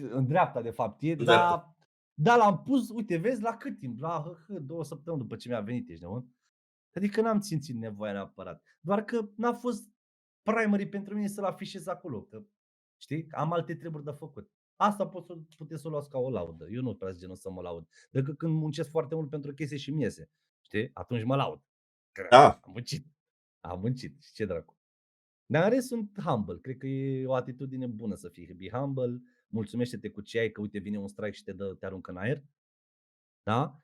Speaker 1: În dreapta, de fapt, e,
Speaker 6: Dreapta.
Speaker 1: dar l-am pus, uite, vezi, la cât timp? La 2 săptămâni după ce mi-a venit, ești nebun? Adică n-am simțit nevoia neapărat. Doar că n-a fost primary pentru mine să-l afișez acolo. Că, știi? Am alte treburi de făcut. Asta puteți să o luați ca o laudă. Eu nu prea genul să mă laud. Decât când muncesc foarte mult pentru chestii și miese. Știi? Atunci mă laud. Că
Speaker 6: Da.
Speaker 1: Am muncit. Și ce dracu. Dar în rest sunt humble. Cred că e o atitudine bună să fii. Be humble. Mulțumește-te cu ce ai, că uite vine un strike și te aruncă în aer. Da?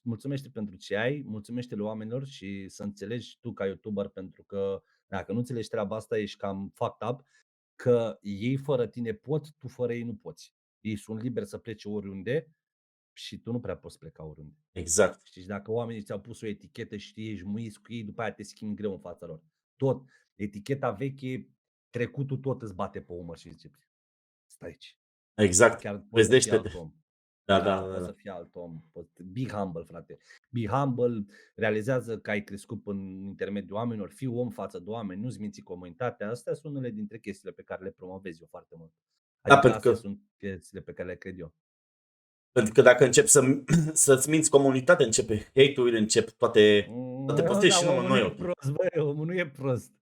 Speaker 1: Mulțumește pentru ce ai, mulțumește-le oamenilor și să înțelegi tu ca YouTuber, pentru că dacă nu înțelegi treaba asta ești cam fucked up, că ei fără tine pot, tu fără ei nu poți. Ei sunt liberi să plece oriunde și tu nu prea poți pleca oriunde.
Speaker 6: Exact.
Speaker 1: Știi, dacă oamenii ți-au pus o etichetă și ești muis cu ei, după aia te schimbi greu în fața lor. Tot, eticheta veche, trecutul tot îți bate pe umăr și zice, stai aici.
Speaker 6: Exact.
Speaker 1: Chiar
Speaker 6: Vezdește-te. Da.
Speaker 1: Poți să fii alt om. Be humble, frate. Be humble, realizează că ai crescut în intermediul oamenilor, fii om față de oameni, nu-ți minți comunitatea. Astea sunt unele dintre chestiile pe care le promovez eu foarte mult. Adică astea sunt chestiile pe care le cred eu.
Speaker 6: Pentru că dacă începi să-ți minți comunitatea, începe hate-urile, încep toate postezi și nu noi.
Speaker 1: Omul nu e prost.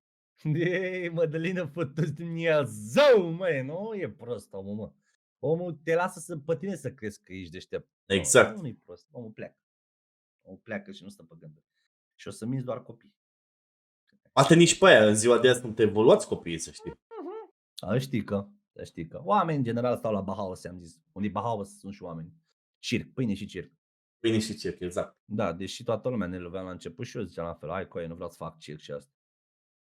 Speaker 1: Mădălină fătuți Dumnezeu, măi, nu e prost omul, mă. Omul te lasă pe tine să crezi că ești deștept.
Speaker 6: Exact.
Speaker 1: Nu e prost, omul pleacă. Omul pleacă și nu stă pe gânduri. Și o să minți doar copii.
Speaker 6: Poate nici pe aia, în ziua de azi sunt evoluați copiii, să știi.
Speaker 1: Știi că oamenii în general stau la Bahaus, am zis. Unde e Bahaus sunt și oameni. Circ, pâine și circ.
Speaker 6: Pâine și circ, exact.
Speaker 1: Da, deși toată lumea ne loveam la început și eu ziceam la fel, hai coaie, nu vreau să fac circ și asta.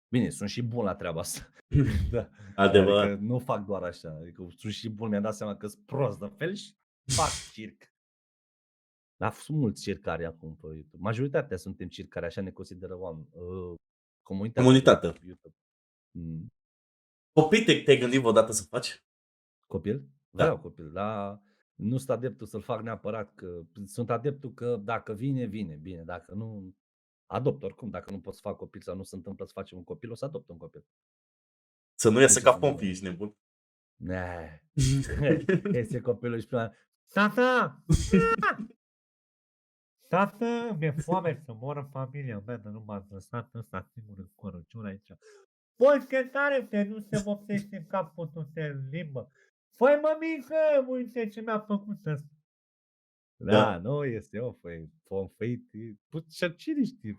Speaker 1: Bine, sunt și bun la treaba asta. Da.
Speaker 6: Adevărat.
Speaker 1: Adică nu fac doar așa, adică sunt și bun, mi-am dat seama că sunt prost de fel și fac circ. Dar sunt mulți circari acum pe YouTube. Majoritatea suntem circari, așa ne consideră oameni. Comunitatea. YouTube.
Speaker 6: Copii te-ai gândit vreodată să faci?
Speaker 1: Copil?
Speaker 6: Da.
Speaker 1: Vreau copil, dar nu sunt adeptul să-l fac neapărat, că sunt adeptul că dacă vine, bine, dacă nu, adopt oricum, dacă nu pot să fac copil sau nu se întâmplă să facem un copil, o să adopt un copil.
Speaker 6: Să nu iasă ca pompi, ești nebun.
Speaker 1: Este copilul și prima, Tată, mi-e foame să moră familia mea, dar nu m-ați lăsat ăsta singur în corăciune aici. Poți că tare, nu se vopsește în cap, poți în limbă. Făi, mămică, uite ce mi-a făcut ăsta. Da, nu este eu, pomfăit. Cine știe?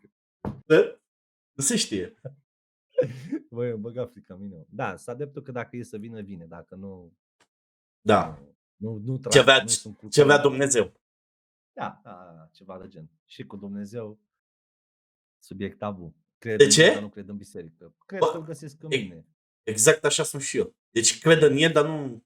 Speaker 6: Nu se știe.
Speaker 1: Băi, îmi băga frica mine. Da, să adeptul că dacă e să vină, vine. Dacă nu...
Speaker 6: Da.
Speaker 1: Nu
Speaker 6: ce avea Dumnezeu.
Speaker 1: Da, ceva de gen. Și cu Dumnezeu, subiect tabu.
Speaker 6: De ce?
Speaker 1: Dar nu cred în biserică. Cred că îl găsesc în mine.
Speaker 6: Exact așa sunt și eu. Deci cred în el, dar nu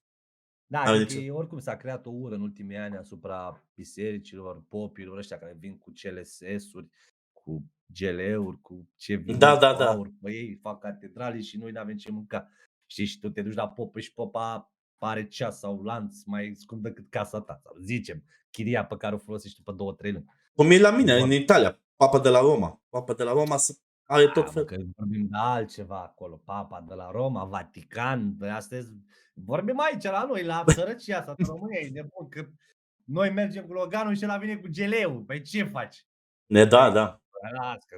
Speaker 1: Da,
Speaker 6: N-are
Speaker 1: cred că
Speaker 6: nicio...
Speaker 1: oricum s-a creat o ură în ultimii ani asupra bisericilor, popilor ăștia care vin cu CLS-uri, cu GL-uri, cu ce vin
Speaker 6: Da,
Speaker 1: ei
Speaker 6: da,
Speaker 1: cu
Speaker 6: da.
Speaker 1: aur, pe ei fac catedrale și noi n-avem ce mânca. Știi, și tu te duci la popă și popa are ceas sau lanț mai scump decât casa ta, sau zicem, chiria pe care o folosești tu pe 2-3 luni.
Speaker 6: Cum e la mine,
Speaker 1: Doar-
Speaker 6: în Italia. Papa de la Roma. Papa de la Roma are tot
Speaker 1: Mă,
Speaker 6: fel.
Speaker 1: că vorbim de altceva acolo, Papa de la Roma, Vatican, astăzi vorbim aici la noi, la sărăcia asta în România, e nebun, că noi mergem cu Loganul și ăla vine cu geleu, păi ce faci?
Speaker 6: Da, da.
Speaker 1: Las, că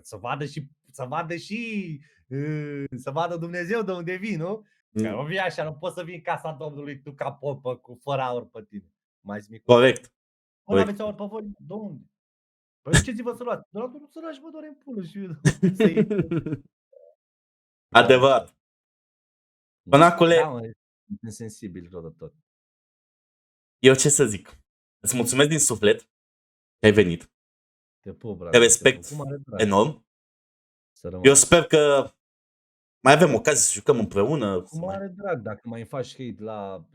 Speaker 1: să vadă Dumnezeu de unde vii, nu? Că nu vii așa, nu poți să vii în casa Domnului tu ca popă cu fără aur pe tine. Mai mic.
Speaker 6: Corect.
Speaker 1: Bă,
Speaker 6: corect.
Speaker 1: aveți aur pe voi? De unde? Păi duceți-vă să luați. Doar nu să lași, mă doare în pulă și să iei.
Speaker 6: Adevărat. Pânacule,
Speaker 1: Da, mă, sunt sensibil rău de tot.
Speaker 6: eu ce să zic? Îți mulțumesc din suflet că ai venit.
Speaker 1: Te pup, brate.
Speaker 6: Te respect
Speaker 1: Cu mare drag.
Speaker 6: enorm.
Speaker 1: Să rămân.
Speaker 6: Eu sper că mai avem ocazie să jucăm împreună.
Speaker 1: Cu mare drag, dacă mai faci hate la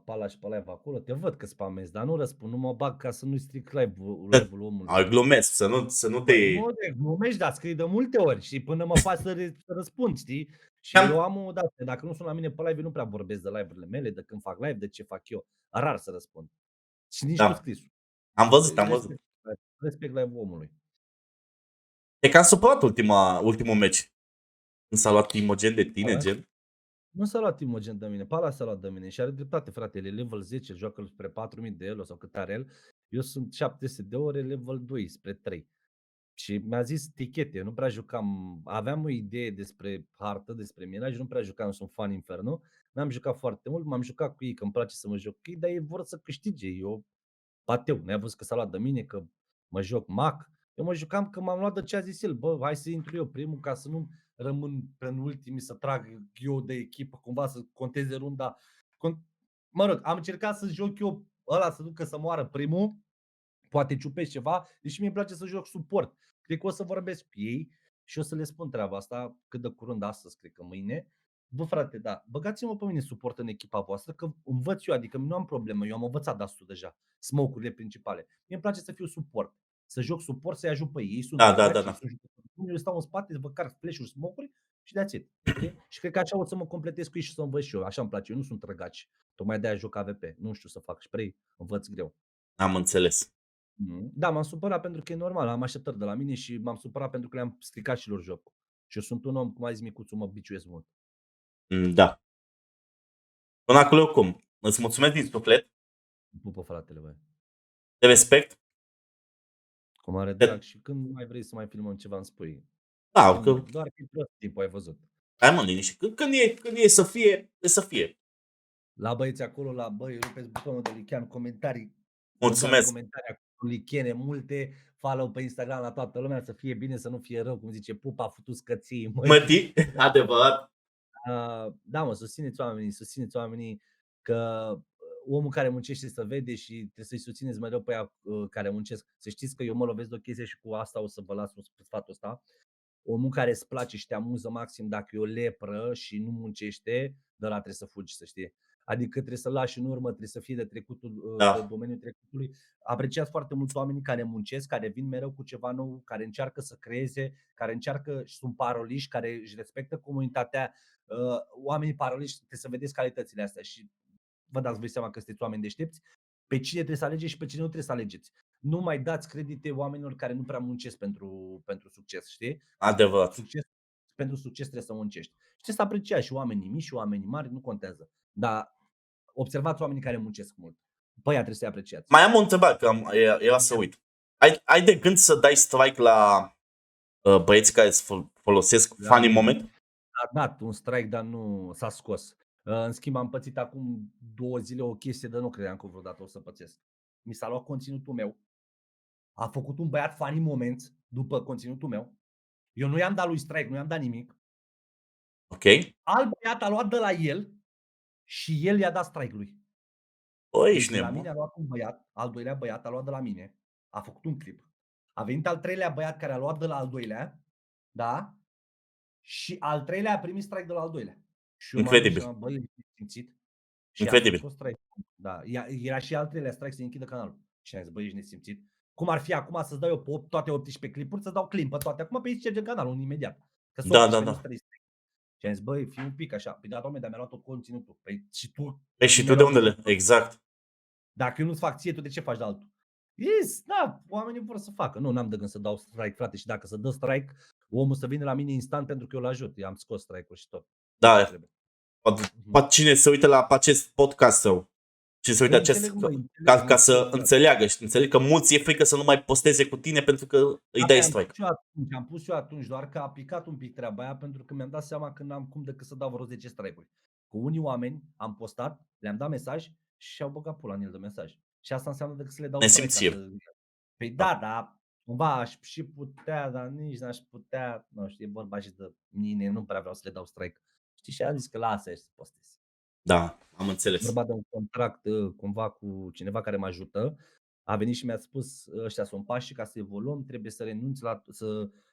Speaker 1: Pala și pe live acolo, te văd că spamezi, dar nu răspund, nu mă bag ca să nu-i stric live-ul omului.
Speaker 6: Ai glumesc, să nu te...
Speaker 1: Nu te glumești, dar scrii de multe ori și până mă faci să răspund, știi? Și
Speaker 6: Am-
Speaker 1: eu am o dată, dacă nu sunt la mine pe live, eu nu prea vorbesc de live-urile mele, de când fac live, de ce fac eu. Rar să răspund. Și nici
Speaker 6: Da.
Speaker 1: cu scrisul.
Speaker 6: Am văzut.
Speaker 1: Respect live-ul omului.
Speaker 6: E că am supărat ultimul meci. Când s-a luat Imogen de tine,
Speaker 1: Da.
Speaker 6: gen.
Speaker 1: Nu s-a luat Imogen de mine, Pala s-a luat de mine și are dreptate, frate, el e level 10, joacă spre 4000 de euro sau cât are el. Eu sunt 700 de ore, level 2, spre 3. Și mi-a zis tichete, eu nu prea jucam, aveam o idee despre hartă, despre Miraj, nu prea jucam, sunt fan Inferno, n-am jucat foarte mult, m-am jucat cu ei, că îmi place să mă joc cu ei, dar ei vor să câștige, eu pateu, n-ai văzut că s-a luat de mine, că mă joc Mac, eu mă jucam că m-am luat de ce a zis el, bă, hai să intru eu primul ca să nu rămân penultimii, să trag eu de echipă, cumva să conteze runda. Mă rog, am încercat să joc eu ăla să ducă să moară primul, poate ciupesc ceva, deși mie îmi place să joc suport. Cred că o să vorbesc cu ei și o să le spun treaba asta cât de curând astăzi, cred că mâine. Bă, frate, da, băgați-mă pe mine suport în echipa voastră, că învăț eu, adică nu am problemă, eu am învățat destul deja, smoke-urile principale. Mie îmi place să fiu suport, să joc suport, să-i ajut pe ei. Ei sunt
Speaker 6: Da.
Speaker 1: dragaci, ei sunt jucători buni, eu stau în spate, vă car flash-uri, smoke-uri și that's it. Okay? Și cred că așa o să mă completez cu ei și să învăț și eu, așa îmi place, eu nu sunt drăgaci, tocmai de-aia joc AVP, nu știu să fac spray, învăț greu.
Speaker 6: Am înțeles.
Speaker 1: Da, m-am supărat pentru că e normal, am așteptări de la mine și m-am supărat pentru că le-am stricat și lor jocul. Și eu sunt un om, cum a zis Micuțu, mă biciuiesc mult.
Speaker 6: Da. Pânacule, oricum, îți mulțumesc din suflet,
Speaker 1: Pupă, fratele, băi.
Speaker 6: te respect.
Speaker 1: Cu mare drag și când mai vrei să mai filmăm ceva, îmi spui.
Speaker 6: Da, că
Speaker 1: Doar că prost timpul ai văzut.
Speaker 6: ai mă liniște. Când e să fie, e să fie.
Speaker 1: La băieți acolo, la băi, rupeți butonul de Lichean, comentarii.
Speaker 6: Mulțumesc.
Speaker 1: Comentarii cu Lichene, multe, follow pe Instagram la toată lumea, să fie bine, să nu fie rău, cum zice Pupa, a futut scății.
Speaker 6: Mătii, adevărat.
Speaker 1: Da, mă, susțineți oamenii că omul care muncește să vede și trebuie să-i susțineți mereu pe ea care muncesc. Să știți că eu mă lovesc de o chestie și cu asta o să vă las un sfatul ăsta. Omul care îți place și te amuză maxim dacă e o lepră și nu muncește, de ăla trebuie să fugi, să știi. Adică trebuie să lași în urmă, trebuie să fie de trecutul,
Speaker 6: Da.
Speaker 1: de domeniul trecutului. Apreciați foarte mulți oamenii care muncesc, care vin mereu cu ceva nou, care încearcă să creeze, care încearcă și sunt paroliști, care își respectă comunitatea. Oamenii paroliști, trebuie să vedeți calitățile astea și vă dați voi seama că sunteți oameni deștepți. Pe cine trebuie să alegeți și pe cine nu trebuie să alegeți. Nu mai dați credite oamenilor care nu prea muncesc pentru succes, știi?
Speaker 6: Adevărat.
Speaker 1: Pentru succes trebuie să muncești. Și trebuie să apreciați și oamenii mici și oamenii mari, nu contează. Dar observați oamenii care muncesc mult. Pe aia trebuie să-i apreciați.
Speaker 6: Mai am o întrebare, că era să uit. Ai de gând să dai strike la băieți care îți folosesc funny moment?
Speaker 1: A dat un strike, dar nu s-a scos. În schimb, am pățit acum 2 zile o chestie de nu credeam că vreodată o să pățesc. Mi s-a luat conținutul meu. A făcut un băiat funny moment după conținutul meu. Eu nu i-am dat lui strike, nu i-am dat nimic.
Speaker 6: Ok.
Speaker 1: Alt băiat a luat de la el și el i-a dat strike lui.
Speaker 6: Bă,
Speaker 1: Deci
Speaker 6: ești
Speaker 1: de la
Speaker 6: nebun.
Speaker 1: mine a luat un băiat, al doilea băiat a luat de la mine, a făcut un clip. A venit al treilea băiat care a luat de la al doilea, da? Și al treilea a primit strike de la al doilea. Și eu
Speaker 6: Incredibil.
Speaker 1: m-am gândit, băi, ești simțit? Și
Speaker 6: Incredibil.
Speaker 1: a scos strike. Da, era și al treilea strike să închidă canalul. Și am zis, băi, ești nesimțit. Cum ar fi acum să-ți dau eu pe toate 18 clipuri, să dau clean pe toate acum, pe aici șterge canalul imediat. Că sunt
Speaker 6: Da,
Speaker 1: 18,
Speaker 6: da,
Speaker 1: nu
Speaker 6: da.
Speaker 1: 3 strike. Și am zis, băi, fii un pic așa. Păi da, doamne, dar mi-a luat tot conținutul. Păi și tu?
Speaker 6: Păi și tu de unde le? Exact.
Speaker 1: Dacă eu nu-ți fac ție, tu de ce faci de altul? Yes, da, oamenii vor să facă. Nu, n-am de gând să dau strike, frate. Și dacă să dă strike, omul să vină la mine instant pentru că eu îl ajut. I-am scos strike-ul și tot.
Speaker 6: Da.
Speaker 1: Trebuie.
Speaker 6: Poate cine se uită la acest podcast său și se uită ca să înțeleagă și înțeleg că mulți e frică să nu mai posteze cu tine pentru că îi dai strike.
Speaker 1: Am pus eu atunci, doar că a picat un pic treaba aia pentru că mi-am dat seama că n-am cum decât să dau vreo 10 strike-uri. Cu unii oameni am postat, le-am dat mesaj și și-au băgat pula în el de mesaj. Și asta înseamnă decât să le dau
Speaker 6: Nesimțire.
Speaker 1: Păi da, cumva aș și putea, dar nici n-aș putea, nu știu, e vorba și de mine, nu prea vreau să le dau strike. Știi, și a zis că lasă și să postez.
Speaker 6: Da, am înțeles.
Speaker 1: Vorba de un contract cumva cu cineva care mă ajută. A venit și mi-a spus, ăștia sunt pașii, ca să evoluăm, trebuie să renunți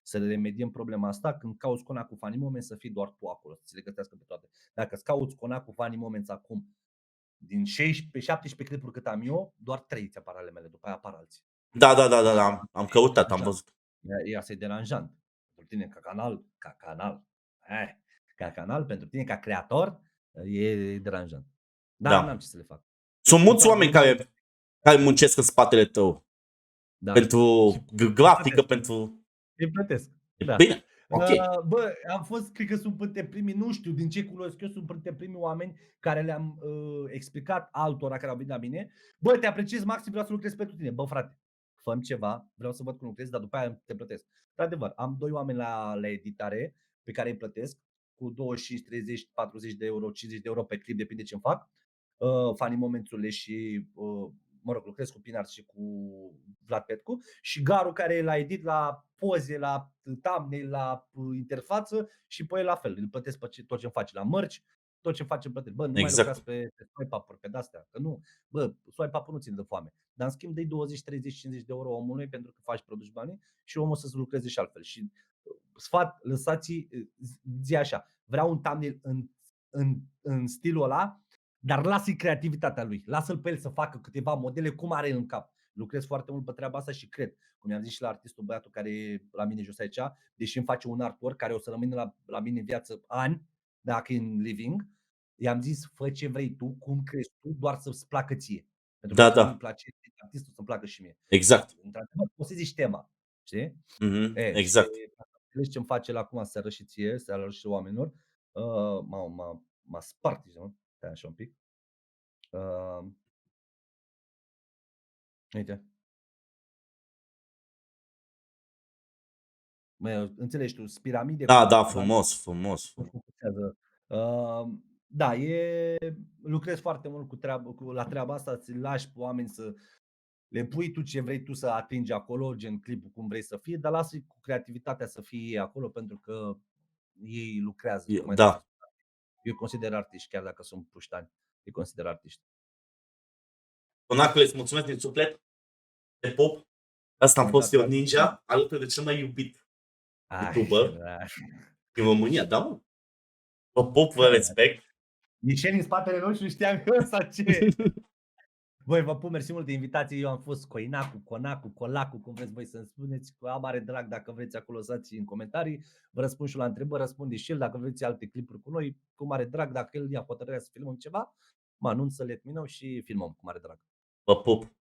Speaker 1: să remediem problema asta. Când cauți cona cu Funny Moments, să fii doar tu acolo, să ți le gătească pe toate. Dacă îți cauți cona cu Funny Moments acum, din 17 clipuri cât am eu, doar 3 ți apar ale mele, după aia apar alții.
Speaker 6: Da, am căutat, am văzut.
Speaker 1: E asta e deranjant. Pentru tine ca canal, pentru tine ca creator, e deranjant. Dar n-am ce să le fac.
Speaker 6: Sunt mulți oameni care muncesc în spatele tău.
Speaker 1: Da.
Speaker 6: Pentru grafică, pentru...
Speaker 1: Îi plătesc. Da.
Speaker 6: Bine, ok.
Speaker 1: Bă, am fost, cred că sunt printre primii, nu știu din ce cunosc eu, sunt printre primii oameni care le-am explicat altora care au venit la mine. Bă, te apreciez maxim, vreau să lucrez pentru tine. Bă, frate, fă-mi ceva, vreau să văd cum lucrezi, dar după aia te plătesc. Într-adevăr, am 2 oameni la editare pe care îi plătesc cu 25, 30, 40 de euro, 50 de euro pe clip, depinde ce-mi fac. Funny Moments-urile și, mă rog, lucrez cu Pinart și cu Vlad Petcu. Și Garu care e la edit, la poze, la thumbnail, la interfață și pe el la fel. Îl plătesc pe tot ce-mi face, la mărci, tot ce face plătesc. Bă, nu mai lucrați pe swipe-up-uri, pe de-astea, că nu. Bă, swipe-up-ul nu ține de foame. Dar în schimb dai 20, 30, 50 de euro omului pentru că faci, produci banii și omul să-ți lucreze și altfel. Și sfat, lăsați, zi așa, vreau un thumbnail în stilul ăla, dar lasă-i creativitatea lui. Lasă-l pe el să facă câteva modele cum are în cap. Lucrez foarte mult pe treaba asta și cred, cum i-am zis și la artistul băiatul care e la mine jos aici, deși îmi face un artwork care o să rămână la mine în viață ani, dacă e în living, i-am zis, fă ce vrei tu, cum crezi tu, doar să-ți placă ție. Pentru că îmi place artistul să-mi placă și mie.
Speaker 6: Exact.
Speaker 1: Într-adevăr, poți să zici tema, știi?
Speaker 6: Exact.
Speaker 1: Înțelegi ce-mi face la acum seară și ție, seară și oamenilor. M-a spart, stai așa un pic. Uite. Înțelegi tu, piramide.
Speaker 6: Da, frumos.
Speaker 1: Da, lucrez foarte mult la treaba asta, îți lași pe oameni să le pui tu ce vrei tu să atingi acolo, gen clipul cum vrei să fie, dar lasă-i cu creativitatea să fie acolo pentru că ei lucrează.
Speaker 6: Da.
Speaker 1: Eu consider artiști, chiar dacă sunt puștani, îi consider artiști.
Speaker 6: Conacule, îți mulțumesc din suflet, te pup. Asta am fost eu, Ninja, alături de cel mai iubit YouTuber din România, da, mă? Vă pup, vă respect.
Speaker 1: Ieșeni în spatele nostru, știam eu sau ce? Voi vă pup, mersi mult de invitație. Eu am fost Coinacu, Conacu, Colacu, cum vreți voi să-mi spuneți. Cu mare drag, dacă vreți acolo, lăsați în comentarii. Vă răspund și la întrebări, răspunde și el. Dacă vreți alte clipuri cu noi, cu mare drag. Dacă el ia hotărârea să filmăm ceva, mă anunț să let me know și filmăm cu mare drag.
Speaker 6: Vă pup.